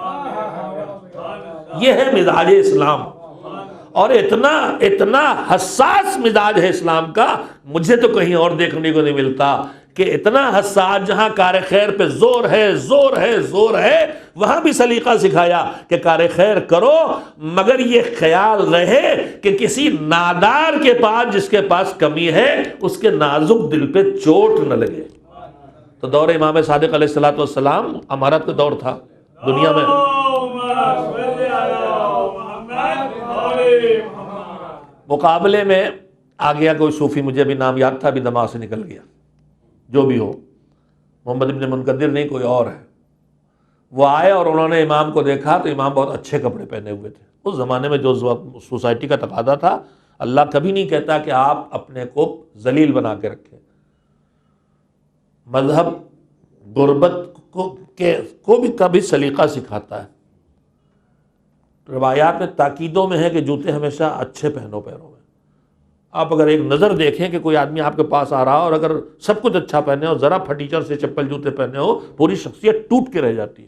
یہ ہے مزاج اسلام، اور اتنا حساس مزاج ہے اسلام کا، مجھے تو کہیں اور دیکھنے کو نہیں ملتا کہ اتنا حساس، جہاں کار خیر پہ زور ہے زور ہے زور ہے، وہاں بھی سلیقہ سکھایا کہ کار خیر کرو، مگر یہ خیال رہے کہ کسی نادار کے پاس، جس کے پاس کمی ہے، اس کے نازک دل پہ چوٹ نہ لگے۔ تو دور امام صادق علیہ السلام امارت کا دور تھا دنیا میں، مقابلے میں آ گیا کوئی صوفی، مجھے بھی نام یاد تھا، ابھی دماغ سے نکل گیا، جو بھی ہو، محمد ابن منقدر نہیں کوئی اور ہے، وہ آئے اور انہوں نے امام کو دیکھا تو امام بہت اچھے کپڑے پہنے ہوئے تھے۔ اس زمانے میں جو سوسائٹی کا تقاضا تھا، اللہ کبھی نہیں کہتا کہ آپ اپنے کو ذلیل بنا کے رکھیں، مذہب غربت کو بھی کبھی سلیقہ سکھاتا ہے۔ روایات میں تاکیدوں میں ہے کہ جوتے ہمیشہ اچھے پہنو پیروں میں۔ آپ اگر ایک نظر دیکھیں کہ کوئی آدمی آپ کے پاس آ رہا اور اگر سب کچھ اچھا پہنے ہو، ذرا پھٹیچر سے چپل جوتے پہنے ہو، پوری شخصیت ٹوٹ کے رہ جاتی ہے۔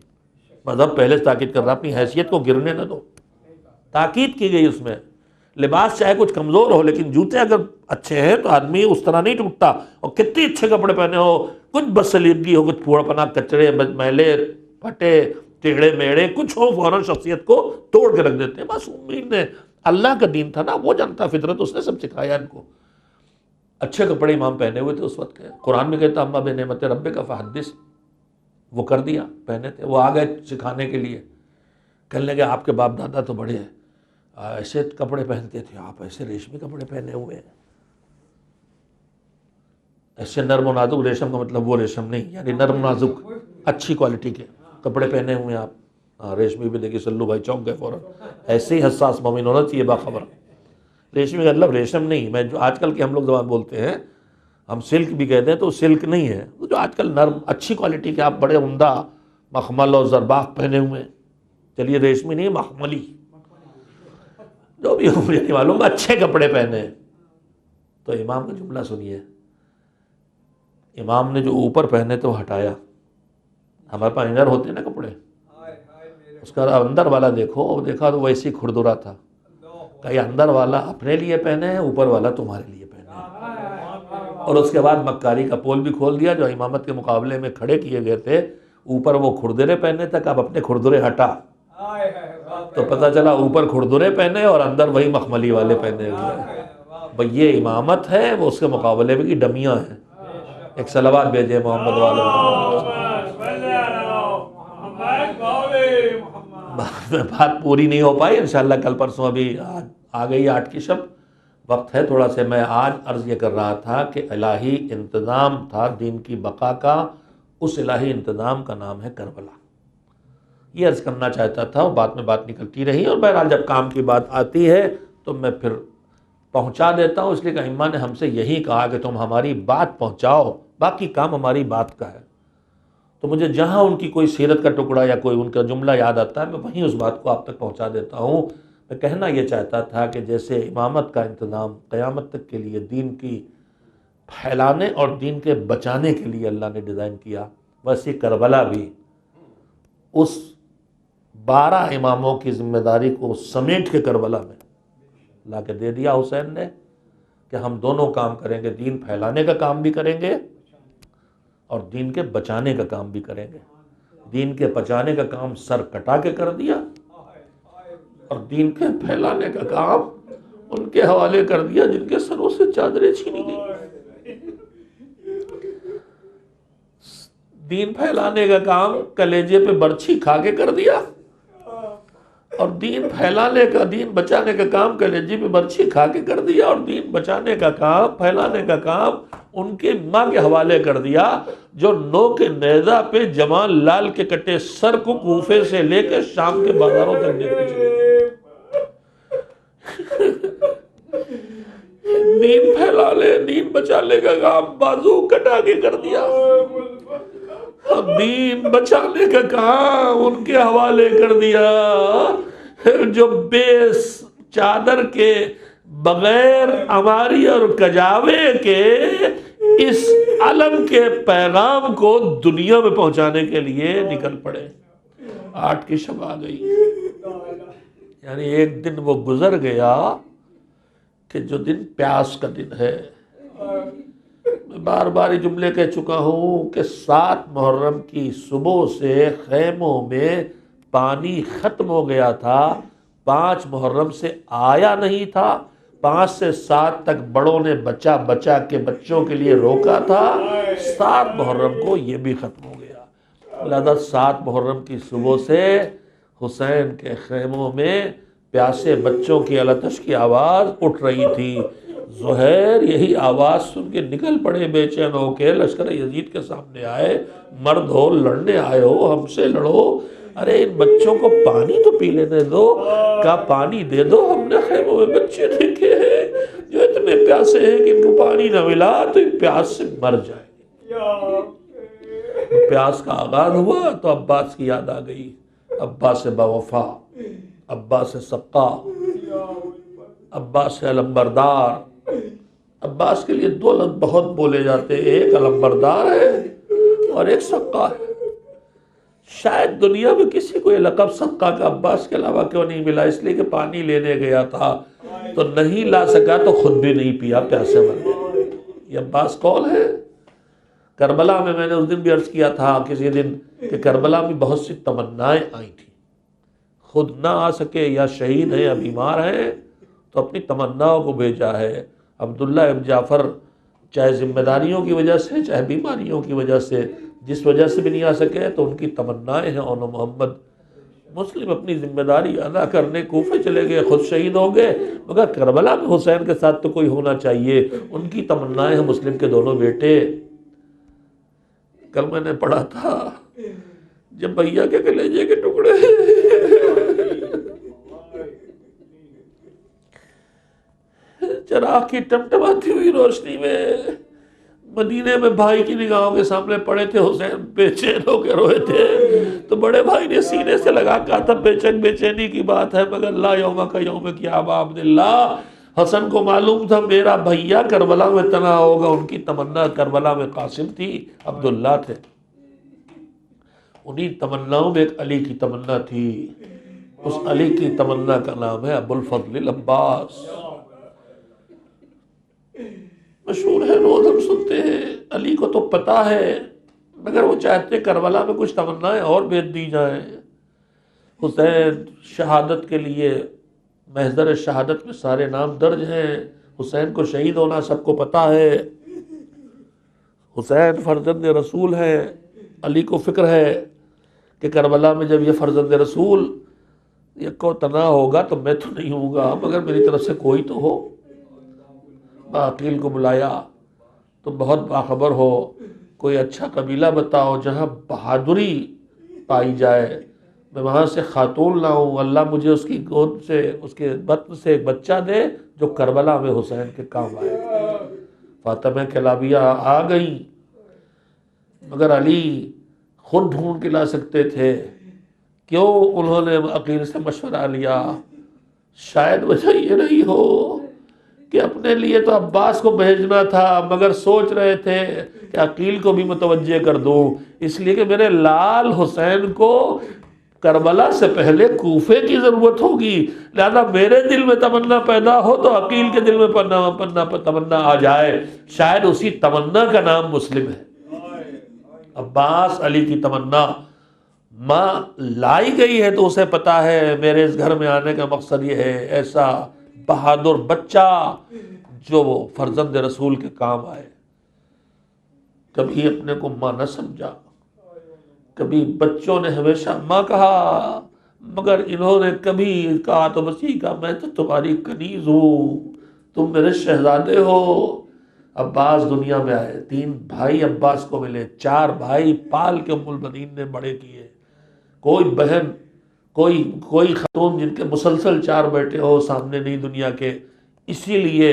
مذہب پہلے سے تاکید کر رہا، اپنی حیثیت کو گرنے نہ دو، تاکید کی گئی اس میں۔ لباس چاہے کچھ کمزور ہو، لیکن جوتے اگر اچھے ہیں تو آدمی اس طرح نہیں ٹوٹتا، اور کتنے اچھے کپڑے پہنے ہو، کچھ بدسلیقگی ہو، کچھ پھوڑا پنا، کچڑے میلے پھٹے ٹیڑے میڑے کچھ ہو، فوراً شخصیت کو توڑ کے رکھ دیتے ہیں۔ بس امید نے، اللہ کا دین تھا نا، وہ جانتا فطرت، اس نے سب سکھایا ان کو۔ اچھے کپڑے امام پہنے ہوئے تھے اس وقت کے، قرآن میں کہتا اما بنعمت ربک فحدث، وہ کر دیا، پہنے تھے، وہ آ گئے سکھانے کے لیے، کہنے لگے آپ کے باپ دادا تو بڑے ہیں، ایسے کپڑے پہنتے تھے، آپ ایسے ریشمی کپڑے پہنے ہوئے ہیں، ایسے نرم و نازک، ریشم کا مطلب وہ ریشم نہیں، یعنی نرم نازک اچھی کوالٹی کے کپڑے پہنے ہوئے ہیں آپ۔ ریشمی بھی دیکھیے، سلو بھائی چونک گئے فوراً، ایسے ہی حساس مومن ہونا چاہیے باخبر۔ ریشمی کا مطلب ریشم نہیں، میں جو آج کل کے ہم لوگ زبان بولتے ہیں، ہم سلک بھی کہتے ہیں تو سلک نہیں ہے، جو آج کل نرم اچھی کوالٹی کے، آپ بڑے عمدہ مخمل اور زرباق پہنے ہوئے، چلیے ریشمی نہیں، مخملی، جو بھی ہو مجھے نہیں معلوم، اچھے کپڑے پہنے۔ تو امام کا جملہ سنیے، امام نے جو اوپر پہنے تو ہٹایا، ہمارے پاس انر ہوتے ہیں نا کپڑے، اس کا اندر والا دیکھا تو ویسی کھردرا تھا، کہ اندر والا اپنے لیے پہنے ہے، اوپر والا تمہارے لیے پہنے ہے۔ اور اس کے بعد مکاری کا پول بھی کھول دیا، جو امامت کے مقابلے میں کھڑے کیے گئے تھے، اوپر وہ کھردرے پہنے تک، اب اپنے کھردرے ہٹا، تو پتہ چلا اوپر کھردرے پہنے اور اندر وہی مخملی والے پہنے ہوئے۔ بھئی یہ امامت ہے، وہ اس کے مقابلے میں کی ڈمیاں ہیں۔ ایک صلوات بھیجے محمد والے بات پوری نہیں ہو پائی، انشاءاللہ کل پرسوں، ابھی آ گئی 8 کی شب، وقت ہے تھوڑا سے۔ میں آج عرض یہ کر رہا تھا کہ الہی انتظام تھا دین کی بقا کا، اس الہی انتظام کا نام ہے کربلا۔ یہ عرض کرنا چاہتا تھا، اور بات میں بات نکلتی رہی، اور بہرحال جب کام کی بات آتی ہے تو میں پھر پہنچا دیتا ہوں، اس لیے کہ ائمہ نے ہم سے یہی کہا کہ تم ہماری بات پہنچاؤ، باقی کام ہماری بات کا ہے۔ تو مجھے جہاں ان کی کوئی سیرت کا ٹکڑا یا کوئی ان کا جملہ یاد آتا ہے، میں وہیں اس بات کو آپ تک پہنچا دیتا ہوں۔ میں کہنا یہ چاہتا تھا کہ جیسے امامت کا انتظام قیامت تک کے لیے دین کی پھیلانے اور دین کے بچانے کے لیے اللہ نے ڈیزائن کیا، ویسے کربلا بھی اس 12 اماموں کی ذمہ داری کو سمیٹ کے کربلا میں لا کے دے دیا حسین نے، کہ ہم دونوں کام کریں گے، دین پھیلانے کا کام بھی کریں گے اور دین کے بچانے کا کام بھی کریں گے۔ دین کے بچانے کا کام سر کٹا کے کر دیا، اور دین کے پھیلانے کا کام ان کے حوالے کر دیا جن کے سروں سے چادریں چھینی گئی۔ دین پھیلانے کا کام کلیجے پہ برچھی کھا کے کر دیا، اور دین پھیلانے کا، دین بچانے کا کام کلیجے پہ برچھی کھا کے کر دیا، اور دین بچانے کا کام، پھیلانے کا کام ان کے ماں کے حوالے کر دیا، جو نو کے نیزہ پہ جمال لال کے کٹے سر کو کوفے سے لے کے شام کے بازاروں تک دیکھتے چلے۔ دین پھیلانے، دین بچانے کا کام بازو کٹا کے کر دیا، اور دین بچانے کا کام ان کے حوالے کر دیا، جو بے چادر کے، بغیر اماری اور کجاوے کے اس علم کے پیغام کو دنیا میں پہنچانے کے لیے نکل پڑے۔ 8 کی شب آ گئی، یعنی ایک دن وہ گزر گیا کہ جو دن پیاس کا دن ہے۔ میں بار بار یہ جملے کہہ چکا ہوں کہ 7 محرم کی صبح سے خیموں میں پانی ختم ہو گیا تھا، 5 محرم سے آیا نہیں تھا، 5 سے 7 تک بڑوں نے بچا بچا کے بچوں کے لیے روکا تھا، 7 محرم کو یہ بھی ختم ہو گیا۔ لہذا 7 محرم کی صبح سے حسین کے خیموں میں پیاسے بچوں کی التش کی آواز اٹھ رہی تھی۔ زہیر یہی آواز سن کے نکل پڑے بے چین ہو کے، لشکر یزید کے سامنے آئے، مرد ہو، لڑنے آئے ہو، ہم سے لڑو، ارے ان بچوں کو پانی تو پی لینے دو، کہا پانی دے دو، ہم نے خیموں میں بچے دیکھے ہیں جو اتنے پیاسے ہیں کہ ان کو پانی نہ ملا تو ان پیاس سے مر جائیں گے۔ پیاس کا آغاز ہوا تو عباس کی یاد آ گئی، عباس باوفا، عباس سقا، عباس علمبردار۔ عباس کے لیے 2 لفظ بہت بولے جاتے ہیں، ایک علمبردار ہے اور ایک سقا ہے۔ شاید دنیا میں کسی کو یہ لقب سقا کا عباس کے علاوہ کیوں نہیں ملا، اس لیے کہ پانی لینے گیا تھا تو نہیں لا سکا تو خود بھی نہیں پیا، پیاسے مر گیا۔ یہ عباس کون ہے؟ کربلا میں نے اس دن بھی عرض کیا تھا کسی دن کہ کربلا میں بہت سی تمنائیں آئی تھیں، خود نہ آ سکے یا شہید ہیں یا بیمار ہیں تو اپنی تمناؤں کو بھیجا ہے۔ عبداللہ ابن جعفر چاہے ذمہ داریوں کی وجہ سے، چاہے بیماریوں کی وجہ سے، جس وجہ سے بھی نہیں آ سکے تو ان کی تمنائیں ہیں اون محمد۔ مسلم اپنی ذمہ داری ادا کرنے کوفے چلے گئے، خود شہید ہو گئے، مگر کربلا میں حسین کے ساتھ تو کوئی ہونا چاہیے، ان کی تمنائیں ہیں مسلم کے دونوں بیٹے۔ کل میں نے پڑھا تھا جب بھیا کے کلیجے کے ٹکڑے چراغ کی ٹمٹماتی ہوئی روشنی میں مدینے میں بھائی کی نگاہوں کے سامنے پڑے تھے، حسین بے چین ہو کے روئے تھے، تو بڑے بھائی نے سینے سے لگا کہا تھا بے چینی کی بات ہے مگر لا یوم کا یوم کیا ابا عبداللہ۔ حسن کو معلوم تھا میرا بھیا کربلا میں تنہا ہوگا، ان کی تمنا کربلا میں قاسم تھی، عبداللہ تھے، انہی تمناؤں میں ایک علی کی تمنا تھی، اس علی کی تمنا کا نام ہے ابو الفضل العباس۔ مشہور ہے، روز ہم سنتے ہیں، علی کو تو پتہ ہے مگر وہ چاہتے کربلا میں کچھ تمنائیں اور بھیج دی جائیں۔ حسین شہادت کے لیے محضر شہادت میں سارے نام درج ہیں، حسین کو شہید ہونا سب کو پتہ ہے، حسین فرزند رسول ہے، علی کو فکر ہے کہ کربلا میں جب یہ فرزند رسول یکو تنہا ہوگا تو میں تو نہیں ہوں گا مگر میری طرف سے کوئی تو ہو۔ عقیل کو بلایا، تم بہت باخبر ہو، کوئی اچھا قبیلہ بتاؤ جہاں بہادری پائی جائے، میں وہاں سے خاتون لاؤں، اللہ مجھے اس کی گود سے، اس کے بطن سے ایک بچہ دے جو کربلا میں حسین کے کام آئے۔ فاطمہ کلابیہ آ گئیں مگر علی خود ڈھونڈ کے لا سکتے تھے، کیوں انہوں نے عقیل سے مشورہ لیا؟ شاید وجہ یہ رہی ہو کہ اپنے لیے تو عباس کو بھیجنا تھا مگر سوچ رہے تھے کہ عقیل کو بھی متوجہ کر دوں، اس لیے کہ میرے لال حسین کو کربلا سے پہلے کوفے کی ضرورت ہوگی، لہذا میرے دل میں تمنا پیدا ہو تو عقیل کے دل میں تمنا آ جائے، شاید اسی تمنا کا نام مسلم ہے۔ عباس علی کی تمنا ماں لائی گئی ہے تو اسے پتا ہے میرے اس گھر میں آنے کا مقصد یہ ہے، ایسا بہادر بچہ جو فرزند رسول کے کام آئے۔ کبھی اپنے کو ماں نہ سمجھا، کبھی بچوں نے ہمیشہ ماں کہا مگر انہوں نے کبھی کہا تو بس یہ کہا میں تو تمہاری کنیز ہوں، تم میرے شہزادے ہو۔ عباس دنیا میں آئے، 3 بھائی عباس کو ملے، 4 بھائی پال کے ام البنین نے بڑے کیے، کوئی بہن کوئی خاتون جن کے مسلسل 4 بیٹے ہو سامنے نہیں دنیا کے، اسی لیے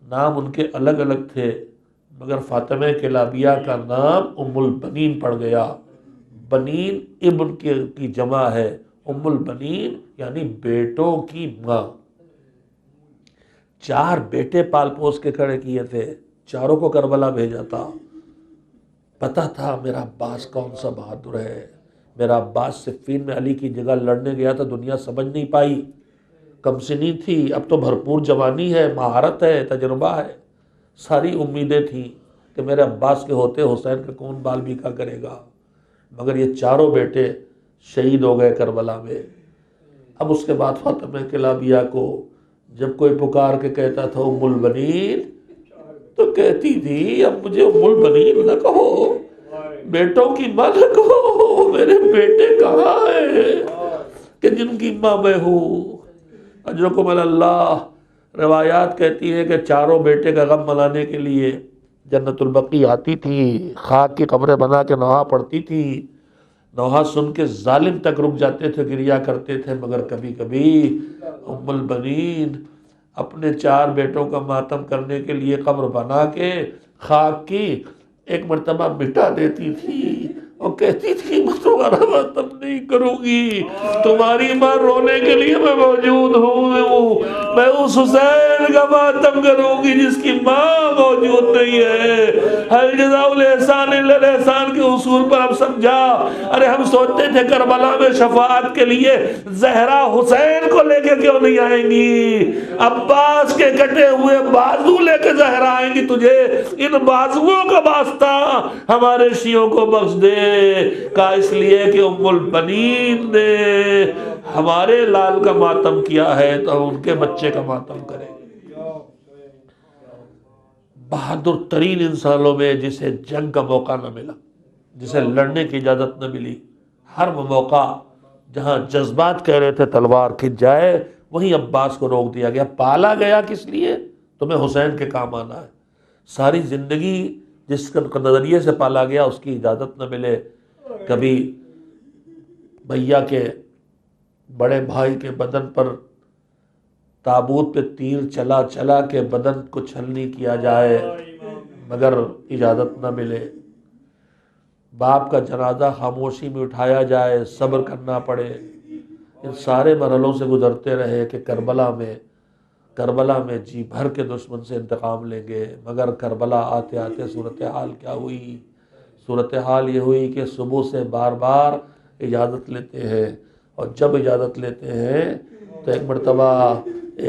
نام ان کے الگ الگ تھے مگر فاطمہ کلابیہ کا نام ام البنین پڑ گیا۔ بنین ابن کی جمع ہے، ام البنین یعنی بیٹوں کی ماں۔ 4 بیٹے پال پوس کے کھڑے کیے تھے، چاروں کو کربلا بھیجا تھا، پتہ تھا میرا عباس کون سا بہادر ہے۔ میرا عباس صفین میں علی کی جگہ لڑنے گیا تھا، دنیا سمجھ نہیں پائی، کم سنی تھی، اب تو بھرپور جوانی ہے، مہارت ہے، تجربہ ہے، ساری امیدیں تھیں کہ میرے عباس کے ہوتے حسین کا کون بال بیکا کرے گا، مگر یہ 4 بیٹے شہید ہو گئے کربلا میں۔ اب اس کے بعد فاطمہ کلابیہ کو جب کوئی پکار کے کہتا تھا ام البنین تو کہتی تھی اب مجھے ام البنین نہ کہو، بیٹوں کی ماں نہ کہو، میرے بیٹے کہاں ہیں کہ جن کی ماں میں ہوں۔ اجرکم اللہ، روایات کہتی ہے کہ 4 بیٹے کا غم منانے کے لیے جنت البقیع آتی تھی، خاک کی قبریں بنا کے نوحہ پڑھتی تھی، نوحہ سن کے ظالم تک رک جاتے تھے، گریا کرتے تھے، مگر کبھی کبھی ام البنین اپنے 4 بیٹوں کا ماتم کرنے کے لیے قبر بنا کے خاک کی ایک مرتبہ مٹا دیتی تھی اور کہتی تھی میں تمہارا ماتم نہیں کروں گی، تمہاری ماں رونے کے لیے میں موجود ہوں، میں اس حسین کا ماتم کروں گی جس کی ماں موجود نہیں ہے۔ ہل جزاء الاحسان الا الاحسان کے اصول پر اب سمجھا۔ ارے ہم سوچتے تھے کربلا میں شفاعت کے لیے زہرا حسین کو لے کے کیوں نہیں آئیں گی، عباس کے کٹے ہوئے بازو لے کے زہرا آئیں گی، تجھے ان بازوؤں کا واسطہ ہمارے شیعوں کو بخش دے۔ کہا اس لیے کہ ام البنین نے ہمارے لال کا ماتم کیا ہے تو ہم ان کے بچے کا ماتم کریں گے۔ بہادر ترین انسانوں میں جسے جنگ کا موقع نہ ملا، جسے لڑنے کی اجازت نہ ملی، ہر وہ موقع جہاں جذبات کہہ رہے تھے تلوار کھنچ جائے وہیں عباس کو روک دیا گیا۔ پالا گیا کس لیے؟ تمہیں حسین کے کام آنا ہے۔ ساری زندگی جس کے نظریے سے پالا گیا اس کی اجازت نہ ملے، کبھی بھیا کے بڑے بھائی کے بدن پر تابوت پہ تیر چلا چلا کے بدن کو چھلنی کیا جائے مگر اجازت نہ ملے، باپ کا جنازہ خاموشی میں اٹھایا جائے، صبر کرنا پڑے، ان سارے مرحلوں سے گزرتے رہے کہ کربلا میں جی بھر کے دشمن سے انتقام لیں گے، مگر کربلا آتے آتے صورتحال کیا ہوئی؟ صورتحال یہ ہوئی کہ صبح سے بار بار اجازت لیتے ہیں، اور جب اجازت لیتے ہیں تو ایک مرتبہ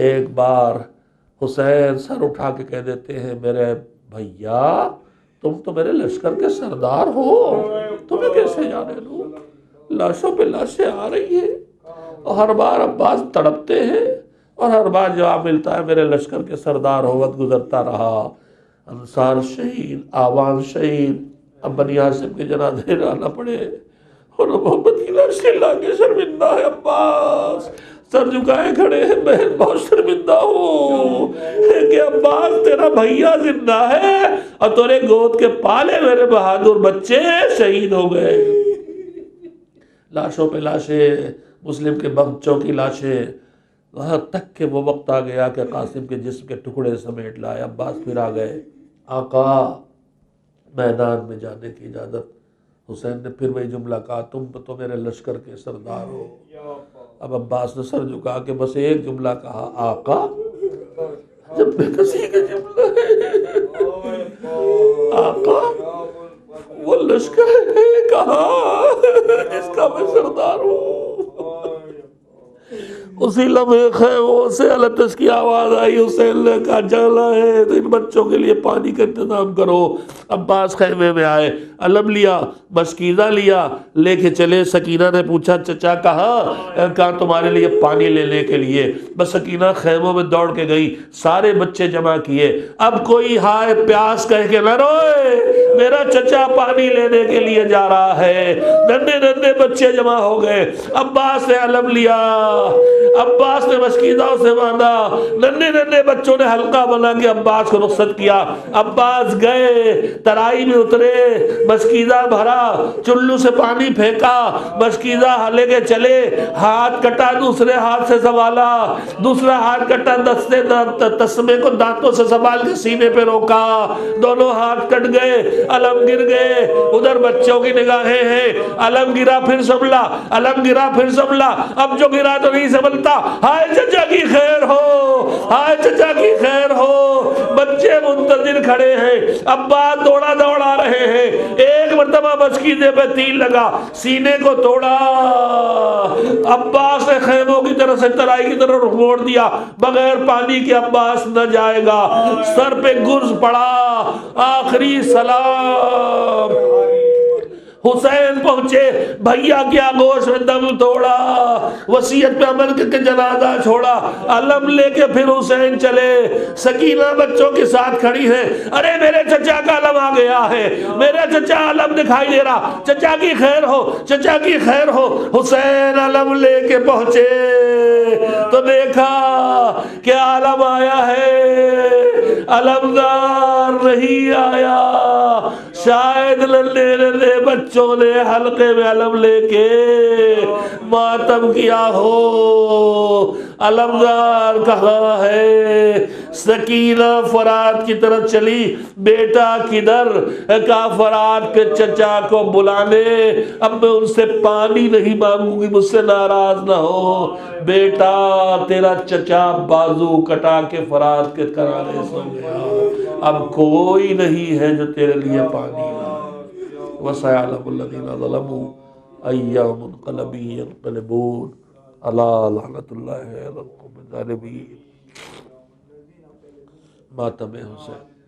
ایک بار حسین سر اٹھا کے کہہ دیتے ہیں میرے بھیا تم تو میرے لشکر کے سردار ہو، تمہیں کیسے جانے دوں؟ لاشوں پہ لاشیں آ رہی ہیں، اور ہر بار عباس تڑپتے ہیں، اور ہر بار جواب ملتا ہے میرے لشکر کے سردار ہو، وقت گزرتا رہا، انصار شہید، آوان شہید، اب بنی ہاشم کے جنازے لانا پڑے، اور محمد کی لاشیں لا کے شرمندہ ہے عباس، سر جھکائے کھڑے ہیں، بہن بہت شرمندہ ہو کہ عباس تیرا بھیا زندہ ہے اور تیرے گود کے پالے میرے بہادر بچے شہید ہو گئے۔ لاشوں پہ لاشیں، مسلم کے بچوں کی لاشیں، وہاں تک کہ وہ وقت آ گیا کہ قاسم کے جسم کے ٹکڑے سمیٹ لائے، عباس پھر آ گئے، آقا میدان میں جانے کی اجازت۔ حسین نے پھر وہی جملہ کہا تم تو میرے لشکر کے سردار ہو۔ اب عباس نے سر جھکا کے بس ایک جملہ کہا آقا، جب بے کسی کا جملہ ہے آقا، وہ لشکر ہے کہاں جس کا میں سردار ہوں؟ اسی لمحے خیموں سے التش کی آواز آئی، حسین نے کہا جانا ہے تو ان بچوں کے لیے پانی کا انتظام کرو۔ عباس خیمے میں آئے، علم لیا، مشکیزہ لیا، لے کے چلے۔ سکینہ نے پوچھا چچا کہاں؟ کہا تمہارے لیے پانی لینے کے لیے۔ بس سکینہ خیموں میں دوڑ کے گئی، سارے بچے جمع کیے، اب کوئی ہائے پیاس کہہ کے نہ روئے، میرا چچا پانی لینے کے لیے جا رہا ہے۔ ننھے ننھے بچے جمع ہو گئے، عباس نے علم لیا، عباس نے مشکیزہ سے باندھا، ننھے ننھے بچوں نے حلقہ بنا کے عباس کو رخصت کیا۔ عباس گئے، ترائی میں اترے، مشکیزہ بھرا، چلو سے پانی پھینکا، مشکیزہ لے کے چلے، ہاتھ کٹا دوسرے ہاتھ سے سنبھالا، دوسرا ہاتھ کٹا تسمے کو دانتوں سے سنبھال کے سینے پہ روکا، دونوں ہاتھ کٹ گئے، علم گر گئے، ادھر بچوں کی نگاہیں ہیں، علم گرا پھر سنبھلا، علم گرا پھر سنبھلا، اب جو گرا تو نہیں سنبھلتا، ہائے چچا کی خیر ہو، ہائے چچا کی خیر ہو۔ بچے منتظر کھڑے ہیں، عباس دوڑا دوڑا رہے ہیں، ایک مرتبہ مشکیزے پہ تیر لگا، سینے کو توڑا، عباس نے خیموں کی طرف سے ترائی کی طرف رخ موڑ دیا، بغیر پانی کے عباس نہ جائے گا، سر پہ گرز پڑا، آخری سلام۔ حسین پہنچے، بھیا کی آغوش میں دم توڑا، وصیت پہ عمل کر کے جنازہ چھوڑا، علم لے کے پھر حسین چلے۔ سکینہ بچوں کے ساتھ کھڑی ہے، ارے میرے چچا کا علم آ گیا ہے، میرے چچا علم دکھائی دے رہا، چچا کی خیر ہو، چچا کی خیر ہو۔ حسین علم لے کے پہنچے تو دیکھا کہ علم آیا ہے، علمدار نہیں آیا، شاید ننھے ننھے بچوں نے حلقے میں علم لے کے ماتم کیا ہو۔ علمدار کہاں ہے؟ سکینہ فرات کی طرف چلی، بیٹا کدھر؟ کہا فرات کے چچا کو بلانے، اب میں ان سے پانی نہیں مانگوں گی، مجھ سے ناراض نہ ہو، بیٹا تیرا چچا بازو کٹا کے فرات کے کنارے سو گیا، اب کوئی نہیں ہے جو تیرے لیے پانی لائے۔ وَسَيَعْلَمُ الَّذِينَ ظَلَمُوا أَيَّ مُنقَلَبٍ يَنقَلِبُونَ أَلَا لَعْنَةُ اللَّهِ عَلَى الْقَوْمِ الظَّالِمِينَ۔ ماتم حسین۔